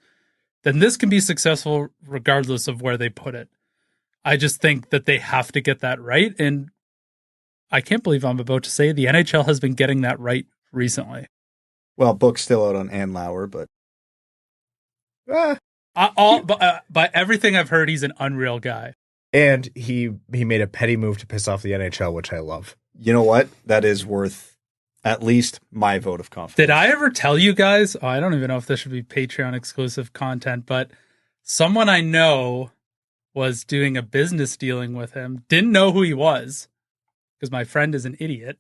then this can be successful regardless of where they put it. I just think that they have to get that right, and I can't believe I'm about to say the NHL has been getting that right recently. Well, book's still out on Ann Lauer, but by everything I've heard, he's an unreal guy. And he made a petty move to piss off the NHL, which I love. You know what? That is worth at least my vote of confidence. Did I ever tell you guys? I don't even know if this should be Patreon exclusive content, but someone I know was doing a business dealing with him. Didn't know who he was because my friend is an idiot.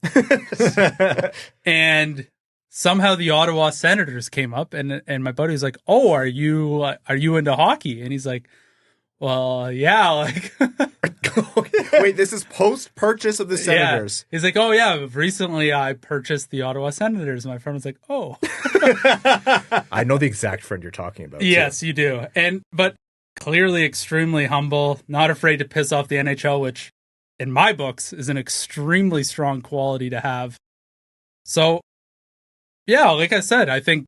And somehow the Ottawa Senators came up, and my buddy was like, "Oh, are you into hockey?" And he's like, "Well, yeah." Like, wait, this is post purchase of the Senators. Yeah. He's like, "Oh yeah, recently I purchased the Ottawa Senators." And my friend was like, "Oh." I know the exact friend you're talking about. Yes, too. you do. But clearly extremely humble, not afraid to piss off the NHL, which in my books is an extremely strong quality to have. So, yeah, like I said, I think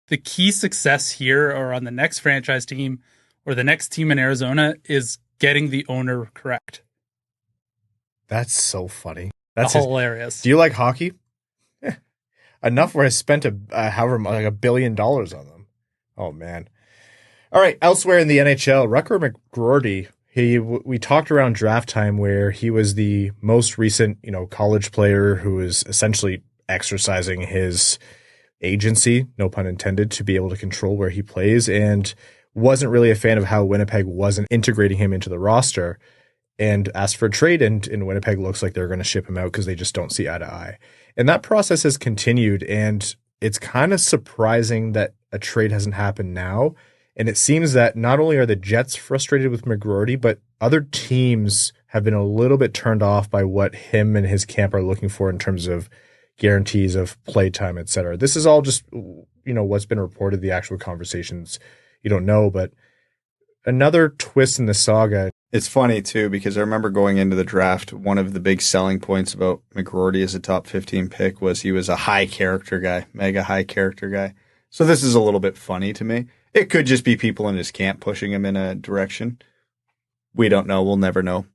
the key success here or on the next franchise team or the next team in Arizona is getting the owner correct. That's so funny. That's hilarious. Do you like hockey? Yeah. Enough where I spent $1 billion on them. Oh, man. All right. Elsewhere in the NHL, Rutger McGroarty We talked around draft time where he was the most recent, college player who was essentially exercising his agency, no pun intended, to be able to control where he plays, and wasn't really a fan of how Winnipeg wasn't integrating him into the roster and asked for a trade. And Winnipeg looks like they're going to ship him out because they just don't see eye to eye. And that process has continued, and it's kind of surprising that a trade hasn't happened now. And it seems that not only are the Jets frustrated with McGroarty, but other teams have been a little bit turned off by what him and his camp are looking for in terms of guarantees of playtime, et cetera. This is all just, what's been reported, the actual conversations you don't know, but another twist in the saga. It's funny, too, because I remember going into the draft, one of the big selling points about McGroarty as a top 15 pick was he was a high character guy, mega high character guy. So this is a little bit funny to me. It could just be people in his camp pushing him in a direction. We don't know. We'll never know.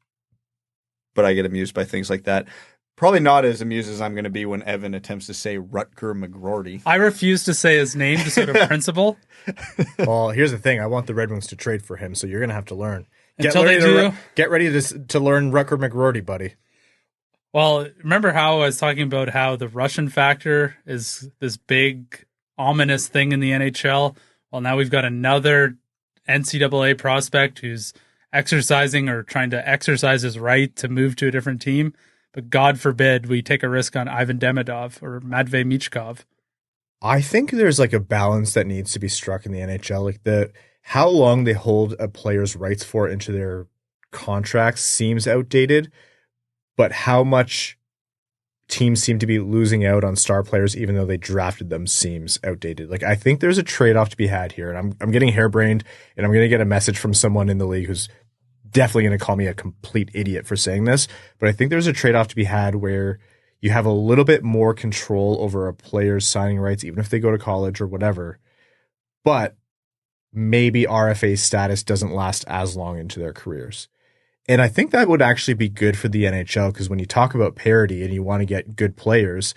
But I get amused by things like that. Probably not as amused as I'm going to be when Evan attempts to say Rutger McGroarty. I refuse to say his name just out of principle. Well, here's the thing. I want the Red Wings to trade for him, so you're going to have to learn. Get ready to learn Rutger McGroarty, buddy. Well, remember how I was talking about how the Russian factor is this big, ominous thing in the NHL? Well, now we've got another NCAA prospect who's exercising or trying to exercise his right to move to a different team. But God forbid we take a risk on Ivan Demidov or Matvei Michkov. I think there's like a balance that needs to be struck in the NHL. Like how long they hold a player's rights for into their contracts seems outdated, but how much teams seem to be losing out on star players even though they drafted them seems outdated. Like, I think there's a trade-off to be had here, and I'm getting harebrained, and I'm going to get a message from someone in the league who's definitely going to call me a complete idiot for saying this, but I think there's a trade-off to be had where you have a little bit more control over a player's signing rights, even if they go to college or whatever, but maybe RFA status doesn't last as long into their careers. And I think that would actually be good for the NHL, because when you talk about parity and you want to get good players,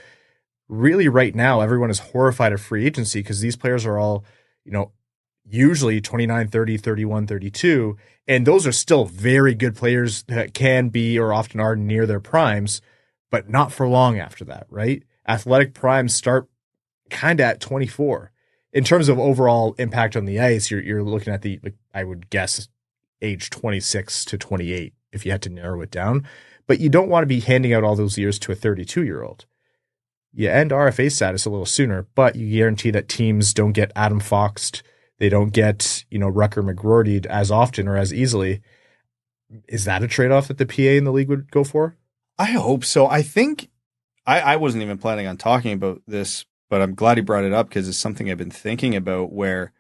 really right now everyone is horrified of free agency because these players are all, usually 29, 30, 31, 32, and those are still very good players that can be or often are near their primes, but not for long after that, right? Athletic primes start kind of at 24. In terms of overall impact on the ice, you're looking at I would guess, age 26 to 28 if you had to narrow it down. But you don't want to be handing out all those years to a 32-year-old. You end RFA status a little sooner, but you guarantee that teams don't get Adam Foxed. They don't get, Rutger McGroarty as often or as easily. Is that a trade-off that the PA and the league would go for? I hope so. I think I wasn't even planning on talking about this, but I'm glad he brought it up because it's something I've been thinking about, where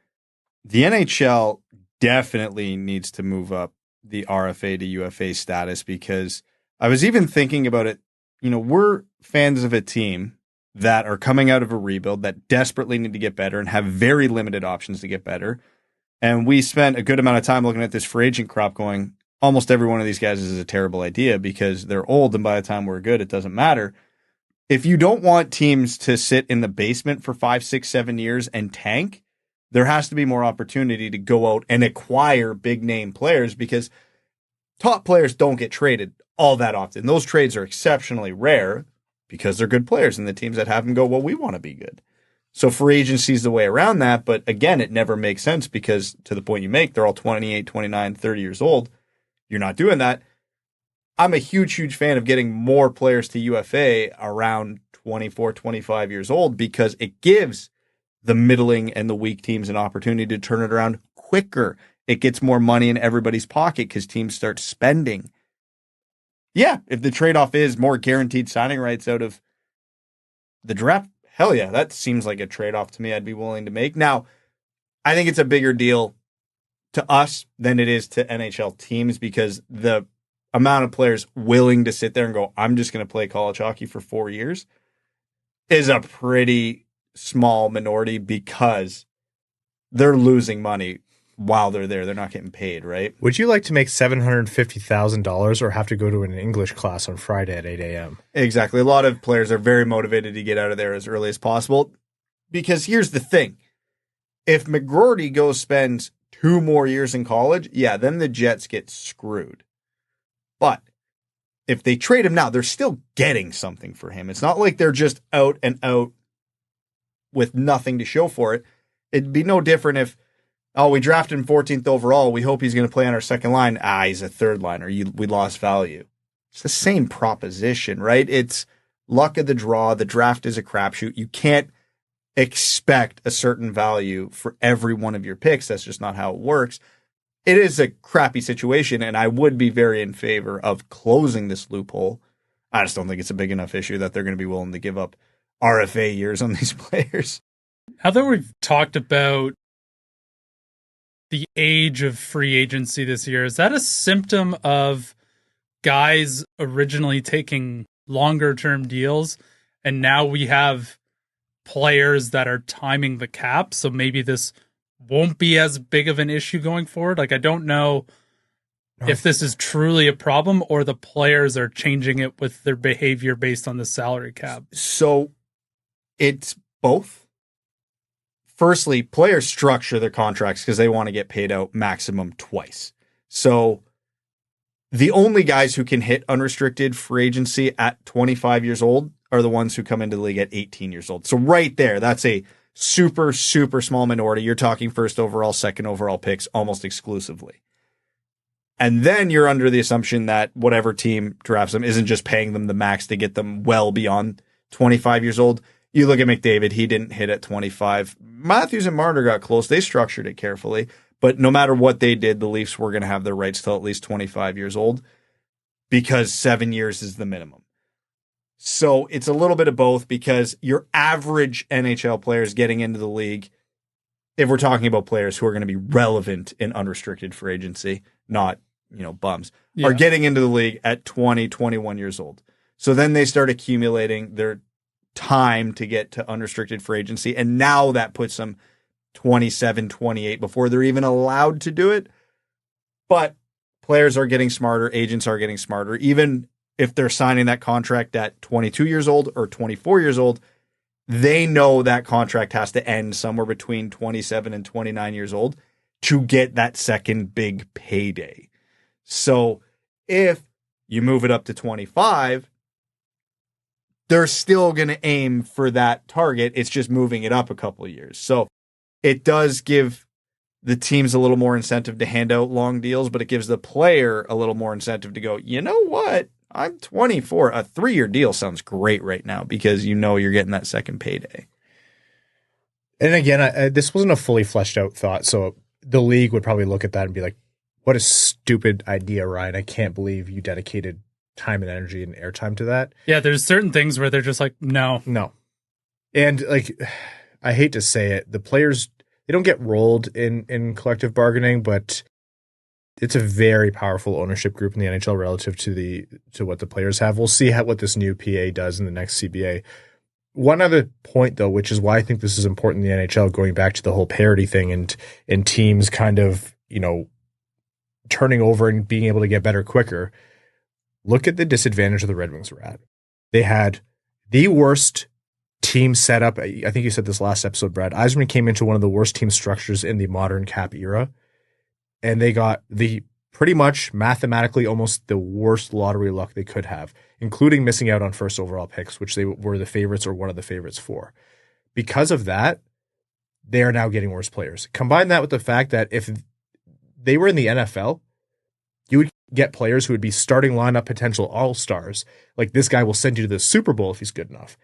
the NHL definitely needs to move up the RFA to UFA status, because I was even thinking about it. We're fans of a team that are coming out of a rebuild that desperately need to get better and have very limited options to get better. And we spent a good amount of time looking at this free agent crop going, almost every one of these guys is a terrible idea because they're old, and by the time we're good, it doesn't matter. If you don't want teams to sit in the basement for 5, 6, 7 years and tank, there has to be more opportunity to go out and acquire big name players, because top players don't get traded all that often. Those trades are exceptionally rare because they're good players, and the teams that have them go, well, we want to be good. So free agency is the way around that. But again, it never makes sense because, to the point you make, they're all 28, 29, 30 years old. You're not doing that. I'm a huge, huge fan of getting more players to UFA around 24, 25 years old, because it gives the middling and the weak teams an opportunity to turn it around quicker. It gets more money in everybody's pocket because teams start spending. Yeah, if the trade-off is more guaranteed signing rights out of the draft, hell yeah, that seems like a trade-off to me I'd be willing to make. Now, I think it's a bigger deal to us than it is to NHL teams, because the amount of players willing to sit there and go, I'm just going to play college hockey for 4 years, is a pretty small minority, because they're losing money while they're there. They're not getting paid, right? Would you like to make $750,000 or have to go to an English class on Friday at 8 a.m.? Exactly. A lot of players are very motivated to get out of there as early as possible, because here's the thing. If McGroarty spends 2 more years in college, yeah, then the Jets get screwed. But if they trade him now, they're still getting something for him. It's not like they're just out and out with nothing to show for it. It'd be no different if, we drafted him 14th overall. We hope he's going to play on our second line. He's a third liner. We lost value. It's the same proposition, right? It's luck of the draw. The draft is a crapshoot. You can't expect a certain value for every one of your picks. That's just not how it works. It is a crappy situation, and I would be very in favor of closing this loophole. I just don't think it's a big enough issue that they're going to be willing to give up RFA years on these players. Now that we've talked about the age of free agency this year, is that a symptom of guys originally taking longer term deals, and now we have players that are timing the cap, so maybe this won't be as big of an issue going forward? Like, I don't know if this is truly a problem or the players are changing it with their behavior based on the salary cap. So it's both. Firstly, players structure their contracts because they want to get paid out maximum twice. So the only guys who can hit unrestricted free agency at 25 years old are the ones who come into the league at 18 years old. So right there, that's a super, super small minority. You're talking first overall, second overall picks almost exclusively. And then you're under the assumption that whatever team drafts them isn't just paying them the max to get them well beyond 25 years old. You look at McDavid, he didn't hit at 25. Matthews and Marner got close. They structured it carefully. But no matter what they did, the Leafs were going to have their rights till at least 25 years old because 7 years is the minimum. So it's a little bit of both because your average NHL players getting into the league, if we're talking about players who are going to be relevant in unrestricted free agency, not, bums, are getting into the league at 20, 21 years old. So then they start accumulating their time to get to unrestricted free agency. And now that puts them 27, 28 before they're even allowed to do it. But players are getting smarter. Agents are getting smarter. Even if they're signing that contract at 22 years old or 24 years old, they know that contract has to end somewhere between 27 and 29 years old to get that second big payday. So if you move it up to 25, they're still going to aim for that target. It's just moving it up a couple of years. So it does give the teams a little more incentive to hand out long deals, but it gives the player a little more incentive to go, you know what? I'm 24. A 3-year deal sounds great right now because you're getting that second payday. And again, this wasn't a fully fleshed out thought. So the league would probably look at that and be like, what a stupid idea, Ryan. I can't believe you dedicated time and energy and airtime to that. Yeah, there's certain things where they're just like, no. And I hate to say it, the players, they don't get rolled in collective bargaining, but it's a very powerful ownership group in the NHL relative to what the players have. We'll see what this new PA does in the next CBA. One other point, though, which is why I think this is important in the NHL, going back to the whole parity thing and teams kind of, turning over and being able to get better quicker. Look at the disadvantage of the Red Wings were at. They had the worst team setup. I think you said this last episode, Brad. Yzerman came into one of the worst team structures in the modern cap era. And they got the pretty much mathematically almost the worst lottery luck they could have, including missing out on first overall picks, which they were the favorites or one of the favorites for. Because of that, they are now getting worse players. Combine that with the fact that if they were in the NFL, you would get players who would be starting lineup potential all-stars. Like, this guy will send you to the Super Bowl if he's good enough.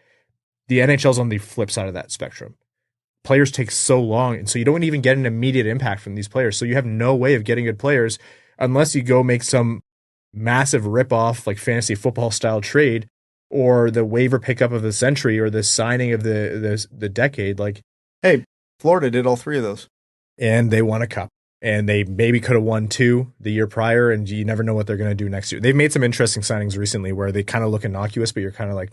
The NHL's on the flip side of that spectrum. Players take so long, and so you don't even get an immediate impact from these players. So you have no way of getting good players unless you go make some massive rip-off, like fantasy football style trade, or the waiver pickup of the century, or the signing of the decade. Like, hey, Florida did all 3 of those, and they won a cup, and they maybe could have won 2 the year prior, and you never know what they're going to do next year. They've made some interesting signings recently where they kind of look innocuous, but you're kind of like,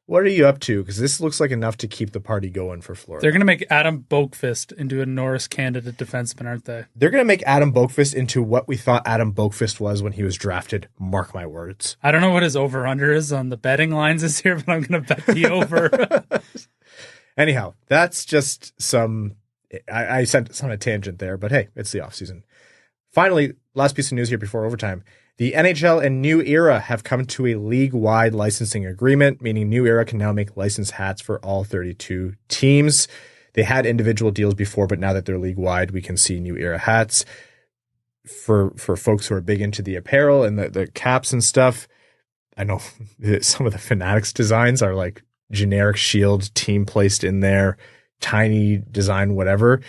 what are you up to? Because this looks like enough to keep the party going for Florida. They're going to make Adam Boqvist into a Norris candidate defenseman, aren't they? They're going to make Adam Boqvist into what we thought Adam Boqvist was when he was drafted. Mark my words. I don't know what his over-under is on the betting lines this year, but I'm going to bet the over. Anyhow, that's just some I sent us on a tangent there, but hey, it's the offseason. Finally, last piece of news here before overtime. The NHL and New Era have come to a league-wide licensing agreement, meaning New Era can now make licensed hats for all 32 teams. They had individual deals before, but now that they're league-wide, we can see New Era hats. For folks who are big into the apparel and the caps and stuff, I know some of the Fanatics designs are like generic shield team placed in there, tiny design, whatever.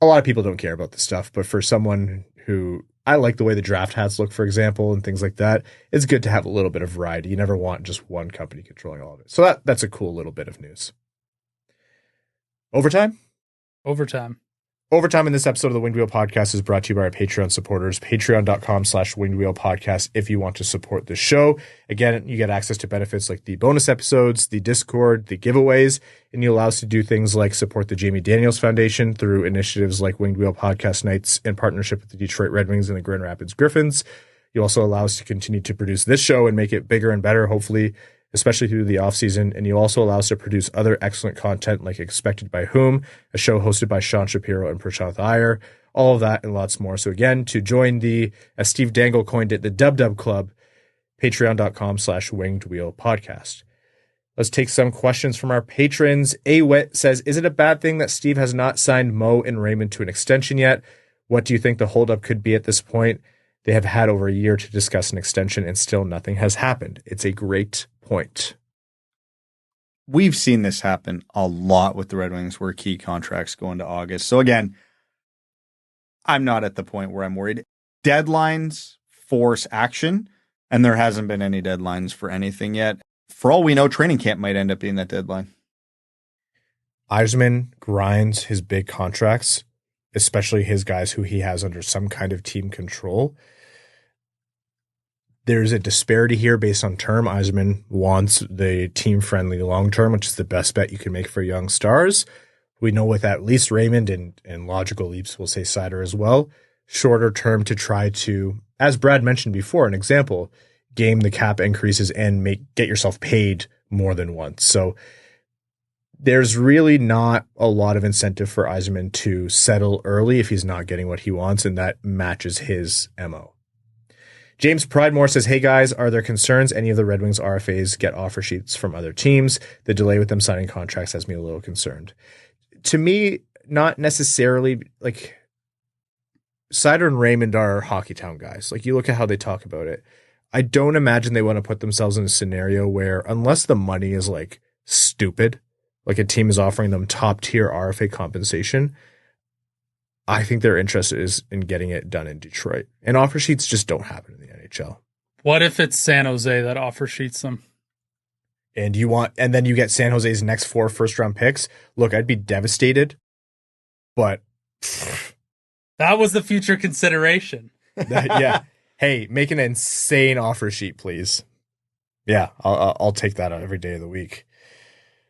A lot of people don't care about this stuff, but for someone who, I like the way the draft hats look, for example, and things like that, it's good to have a little bit of variety. You never want just one company controlling all of it. So that's a cool little bit of news. Overtime in this episode of the Winged Wheel Podcast is brought to you by our Patreon supporters, patreon.com/Winged Podcast if you want to support the show. Again, you get access to benefits like the bonus episodes, the Discord, the giveaways, and you allow us to do things like support the Jamie Daniels Foundation through initiatives like Winged Wheel Podcast Nights in partnership with the Detroit Red Wings and the Grand Rapids Griffins. You also allow us to continue to produce this show and make it bigger and better, hopefully, especially through the offseason. And you also allow us to produce other excellent content like Expected by Whom, a show hosted by Sean Shapiro and Prashant Iyer, all of that and lots more. So again, to join the, as Steve Dangle coined it, the Dub Club, patreon.com/Winged Wheel Podcast. Let's take some questions from our patrons. Awit says, is it a bad thing that Steve has not signed Mo and Raymond to an extension yet? What do you think the holdup could be at this point? They have had over a year to discuss an extension and still nothing has happened. It's a great point. We've seen this happen a lot with the Red Wings where key contracts go into August. So again, I'm not at the point where I'm worried. Deadlines force action, and there hasn't been any deadlines for anything yet. For all we know, training camp might end up being that deadline. Yzerman grinds his big contracts, especially his guys who he has under some kind of team control. There's a disparity here based on term. Yzerman wants the team-friendly long-term, which is the best bet you can make for young stars. We know with at least Raymond and logical leaps, we'll say Seider as well, shorter term to try to, as Brad mentioned before, an example, game the cap increases and get yourself paid more than once. So there's really not a lot of incentive for Yzerman to settle early if he's not getting what he wants, and that matches his MO. James Pridemore says, hey guys, are there concerns any of the Red Wings RFAs get offer sheets from other teams? The delay with them signing contracts has me a little concerned. To me, not necessarily. Like, Seider and Raymond are Hockeytown guys. Like, you look at how they talk about it. I don't imagine they want to put themselves in a scenario where, unless the money is like stupid, like a team is offering them top tier RFA compensation, I think their interest is in getting it done in Detroit. And offer sheets just don't happen in the NHL. What if it's San Jose that offer sheets them? And then you get San Jose's next 4 first-round picks? Look, I'd be devastated, but that was the future consideration. Yeah. Hey, make an insane offer sheet, please. Yeah, I'll take that out every day of the week.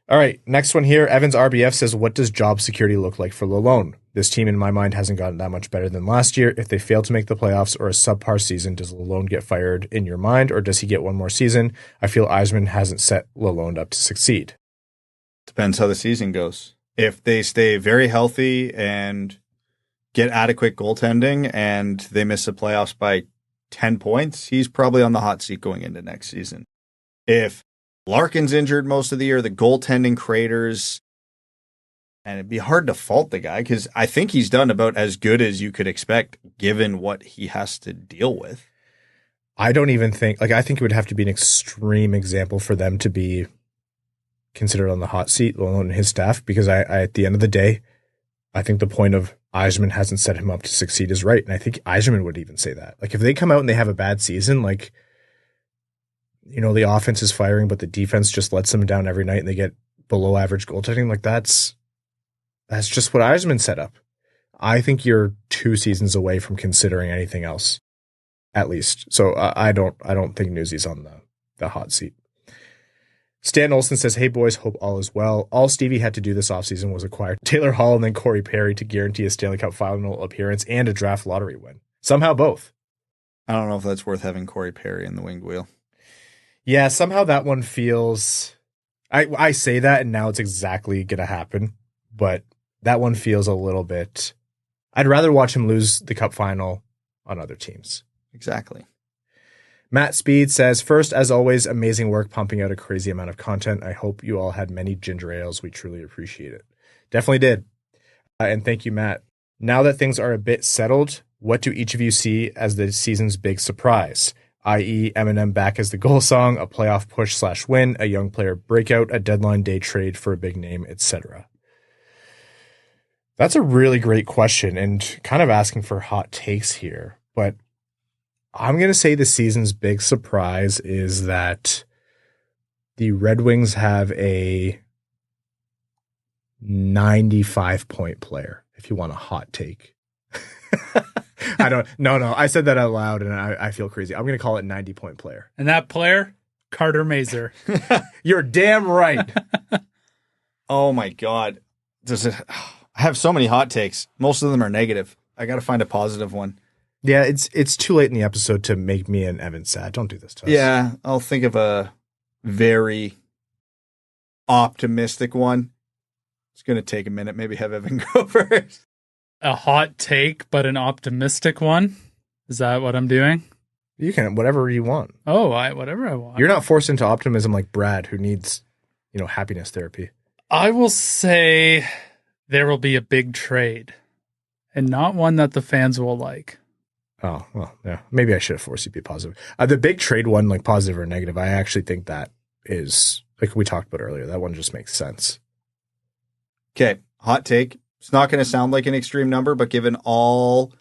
All right, next one here. Evans RBF says, what does job security look like for Lyon? This team, in my mind, hasn't gotten that much better than last year. If they fail to make the playoffs or a subpar season, does Lyon get fired in your mind, or does he get one more season? I feel Yzerman hasn't set Lyon up to succeed. Depends how the season goes. If they stay very healthy and get adequate goaltending and they miss the playoffs by 10 points, he's probably on the hot seat going into next season. If Larkin's injured most of the year, the goaltending craters, and it'd be hard to fault the guy because I think he's done about as good as you could expect given what he has to deal with. I don't even think, I think it would have to be an extreme example for them to be considered on the hot seat, Lyon and his staff, because I at the end of the day, I think the point of Yzerman hasn't set him up to succeed is right. And I think Yzerman would even say that. Like, if they come out and they have a bad season, like, you know, the offense is firing, but the defense just lets them down every night and they get below average goaltending. Like, that's just what Yzerman set up. I think you're 2 seasons away from considering anything else, at least. So I don't think Newsy's on the hot seat. Stan Olsen says, hey boys, hope all is well. All Stevie had to do this offseason was acquire Taylor Hall and then Corey Perry to guarantee a Stanley Cup final appearance and a draft lottery win. Somehow both. I don't know if that's worth having Corey Perry in the winged wheel. Yeah, somehow that one feels... I say that and now it's exactly going to happen, but that one feels a little bit. I'd rather watch him lose the cup final on other teams. Exactly. Matt Speed says, first, as always, amazing work pumping out a crazy amount of content. I hope you all had many ginger ales. We truly appreciate it. Definitely did. And thank you, Matt. Now that things are a bit settled, what do each of you see as the season's big surprise? I.e. Eminem back as the goal song, a playoff push/win, a young player breakout, a deadline day trade for a big name, etc. That's a really great question and kind of asking for hot takes here. But I'm going to say the season's big surprise is that the Red Wings have a 95-point player, if you want a hot take. No. I said that out loud and I feel crazy. I'm going to call it 90-point player. And that player, Carter Mazur. You're damn right. Oh my God. I have so many hot takes. Most of them are negative. I got to find a positive one. Yeah, it's too late in the episode to make me and Evan sad. Don't do this to us. Yeah, I'll think of a very optimistic one. It's going to take a minute. Maybe have Evan go first. A hot take, but an optimistic one? Is that what I'm doing? You can, whatever you want. Oh, whatever I want. You're not forced into optimism like Brad, who needs, happiness therapy. I will say there will be a big trade, and not one that the fans will like. Oh, well, yeah. Maybe I should have forced you to be positive. The big trade one, like positive or negative, I actually think that is, like we talked about earlier, that one just makes sense. Okay, hot take. It's not going to sound like an extreme number, but given all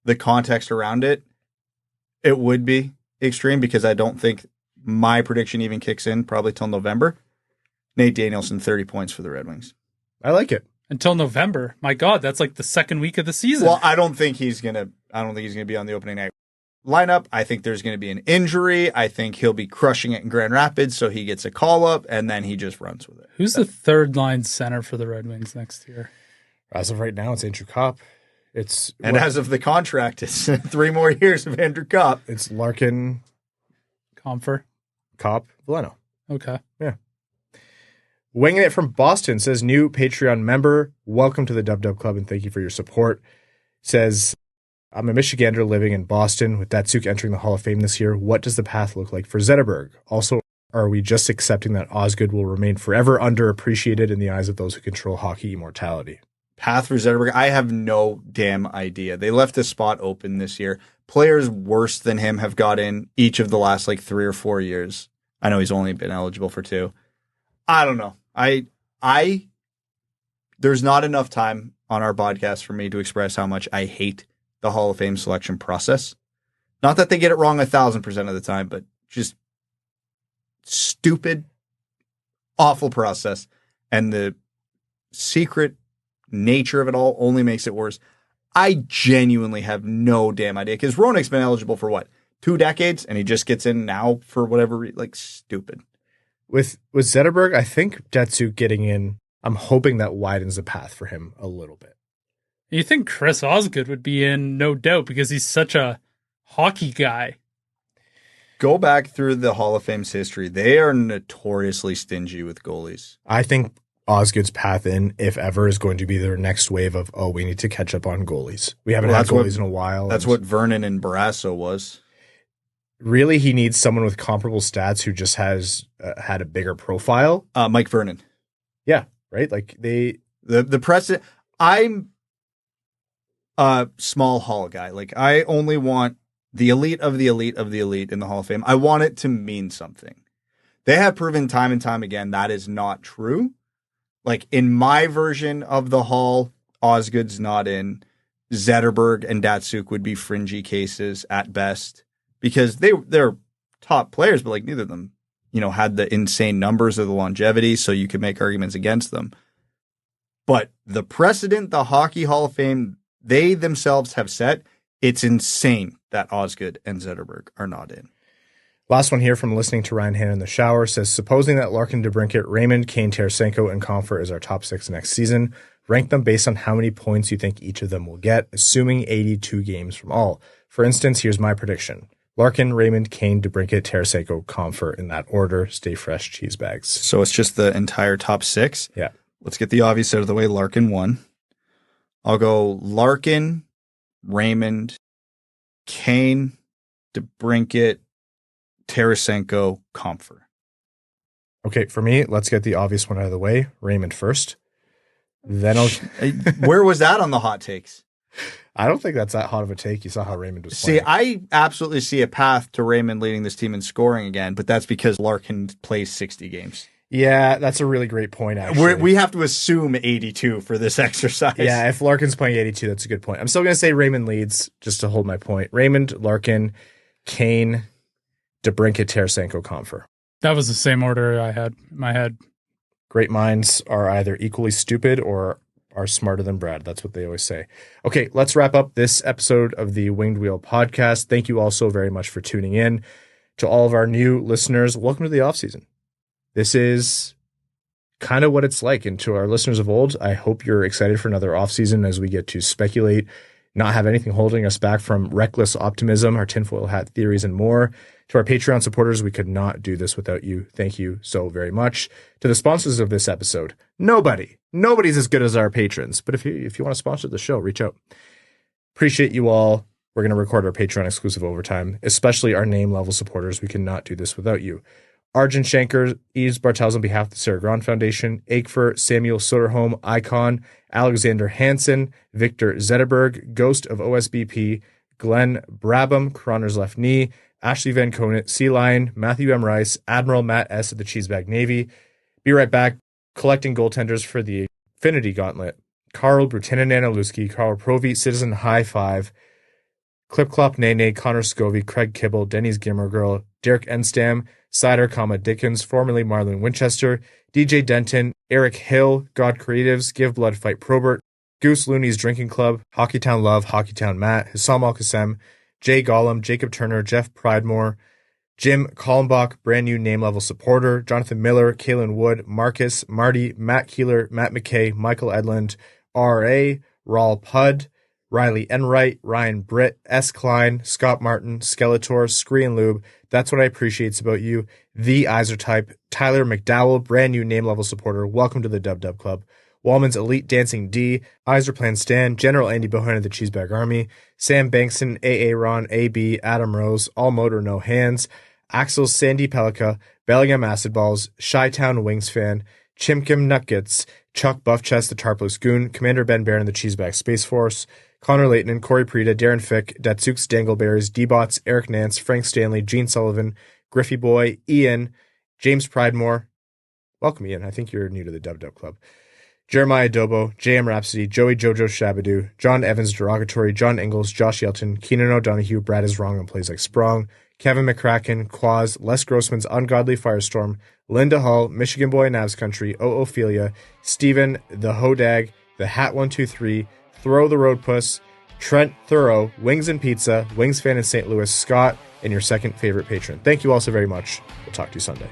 the context around it, it would be extreme because I don't think my prediction even kicks in probably till November. Nate Danielson, 30 points for the Red Wings. I like it. Until November. My God, that's like the second week of the season. Well, I don't think he's going to be on the opening night lineup. I think there's going to be an injury. I think he'll be crushing it in Grand Rapids, so he gets a call up and then he just runs with it. Who's the third line center for the Red Wings next year? As of right now, it's Andrew Kopp. As of the contract, it's 3 more years of Andrew Kopp. It's Larkin, Comfer, Kopp, Veleno. Okay. Yeah. Winging It from Boston says, new Patreon member, welcome to the Dub Dub Club and thank you for your support. Says, I'm a Michigander living in Boston. With Datsuk entering the Hall of Fame this year, what does the path look like for Zetterberg? Also, are we just accepting that Osgood will remain forever underappreciated in the eyes of those who control hockey immortality? Path for Zetterberg, I have no damn idea. They left the spot open this year. Players worse than him have got in each of the last 3 or 4 years. I know he's only been eligible for 2. I don't know. There's not enough time on our podcast for me to express how much I hate the Hall of Fame selection process. Not that they get it wrong 1,000% of the time, but just stupid, awful process. And the secret nature of it all only makes it worse. I genuinely have no damn idea because Ronek's been eligible for 2 decades and he just gets in now for whatever stupid. With Zetterberg, I think Datsuk getting in, I'm hoping that widens the path for him a little bit. You think Chris Osgood would be in, no doubt, because he's such a hockey guy. Go back through the Hall of Fame's history. They are notoriously stingy with goalies. I think Osgood's path in, if ever, is going to be their next wave of, we need to catch up on goalies. We haven't had goalies in a while. That's what Vernon and Barrasso was. Really, he needs someone with comparable stats who just has had a bigger profile. Mike Vernon. Yeah, right? The precedent. I'm a small Hall guy. I only want the elite of the elite of the elite in the Hall of Fame. I want it to mean something. They have proven time and time again that is not true. In my version of the Hall, Osgood's not in. Zetterberg and Datsuk would be fringy cases at best because they're top players, but neither of them, had the insane numbers or the longevity, so you could make arguments against them. But the precedent, the Hockey Hall of Fame, they themselves have set, it's insane that Osgood and Zetterberg are not in. Last one here from listening to Ryan Hanna in the shower says, supposing that Larkin, DeBrincat, Raymond, Kane, Tarasenko, and Comfer is our top 6 next season, rank them based on how many points you think each of them will get, assuming 82 games from all. For instance, here's my prediction. Larkin, Raymond, Kane, DeBrincat, Tarasenko, Comfer in that order. Stay fresh, cheese bags. So it's just the entire top 6? Yeah. Let's get the obvious out of the way. Larkin 1. I'll go Larkin, Raymond, Kane, DeBrincat, Tarasenko, Comfer. Okay, for me, let's get the obvious one out of the way. Raymond first. Then I'll... Where was that on the hot takes? I don't think that's that hot of a take. You saw how Raymond was playing. See, I absolutely see a path to Raymond leading this team in scoring again, but that's because Larkin plays 60 games. Yeah, that's a really great point, actually. We have to assume 82 for this exercise. Yeah, if Larkin's playing 82, that's a good point. I'm still going to say Raymond leads, just to hold my point. Raymond, Larkin, Kane, DeBrincat, Tarasenko, Comfer. That was the same order I had in my head. Great minds are either equally stupid or are smarter than Brad. That's what they always say. Okay, let's wrap up this episode of the Winged Wheel podcast. Thank you all so very much for tuning in. To all of our new listeners, welcome to the offseason. This is kind of what it's like. And to our listeners of old, I hope you're excited for another offseason as we get to speculate, not have anything holding us back from reckless optimism, our tinfoil hat theories, and more. To our Patreon supporters, we could not do this without you. Thank you so very much. To the sponsors of this episode, nobody's as good as our patrons. But if you want to sponsor the show, reach out. Appreciate you all. We're going to record our Patreon exclusive overtime, especially our name level supporters. We cannot do this without you. Arjun Shankar, Yves Bartels on behalf of the Sarah Grand Foundation, Aikfer, Samuel Soderholm, Icon, Alexander Hansen, Victor Zetterberg, Ghost of OSBP, Glenn Brabham, Cronner's Left Knee, Ashley Van Conant, Sea Lion, Matthew M. Rice, Admiral Matt S. of the Cheesebag Navy. Be right back, collecting goaltenders for the Infinity Gauntlet. Carl Brutanen Analuski, Carl Provy, Citizen High Five, Clip Clop Nene, Connor Scovey, Craig Kibble, Denny's Gamer Girl, Derek Enstam, Seider, Dickens, formerly Marlon Winchester, DJ Denton, Eric Hill, God Creatives, Give Blood Fight Probert, Goose Looney's Drinking Club, Hockeytown Love, Hockeytown Matt, Hassam Al-Qassem, Jay Gollum, Jacob Turner, Jeff Pridemore, Jim Kalmbach, brand new name level supporter, Jonathan Miller, Kalen Wood, Marcus, Marty, Matt Keeler, Matt McKay, Michael Edlund, R.A., Raul Pudd, Riley Enright, Ryan Britt, S. Klein, Scott Martin, Skeletor, Screen Lube, That's What I Appreciate About You, The Iser Type, Tyler McDowell, brand new name level supporter, welcome to the Dub Dub Club, Wallman's Elite Dancing D, Iser Plan Stan, General Andy Bohan of the Cheesebag Army, Sam Bankson, A.A. Ron, A.B., Adam Rose, All Motor No Hands, Axel Sandy Pelika, Bellingham Acid Balls, Chi-Town Wings Fan, Chimkim Nutgets, Chuck Buffchest the Tarpless Goon, Commander Ben Barron the Cheesebag Space Force, Connor Leighton, Corey Prida, Darren Fick, Datsukes Dangleberries, D-Bots, Eric Nance, Frank Stanley, Gene Sullivan, Griffey Boy, Ian, James Pridemore. Welcome, Ian. I think you're new to the Dub Dub Club. Jeremiah Dobo, JM Rhapsody, Joey Jojo Shabadoo, John Evans Derogatory, John Ingalls, Josh Yelton, Keenan O'Donohue, Brad is Wrong and Plays Like Sprong, Kevin McCracken, Quaz, Les Grossman's Ungodly Firestorm, Linda Hull, Michigan Boy Navs Country, Ophelia, Steven, The Hodag, The Hat 123, Throw the Road Puss, Trent Thorough, Wings and Pizza, Wings Fan in St. Louis, Scott, and your second favorite patron. Thank you all so very much. We'll talk to you Sunday.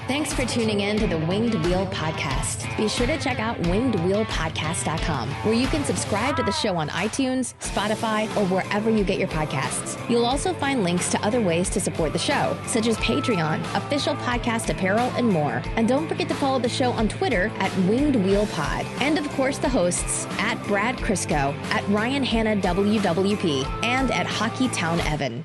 Thanks for tuning in to the Winged Wheel Podcast. Be sure to check out wingedwheelpodcast.com, where you can subscribe to the show on iTunes, Spotify, or wherever you get your podcasts. You'll also find links to other ways to support the show, such as Patreon, official podcast apparel, and more. And don't forget to follow the show on Twitter at Winged Wheel Pod. And of course, the hosts at Brad Crisco, at Ryan Hanna WWP, and at Hockeytown Evan.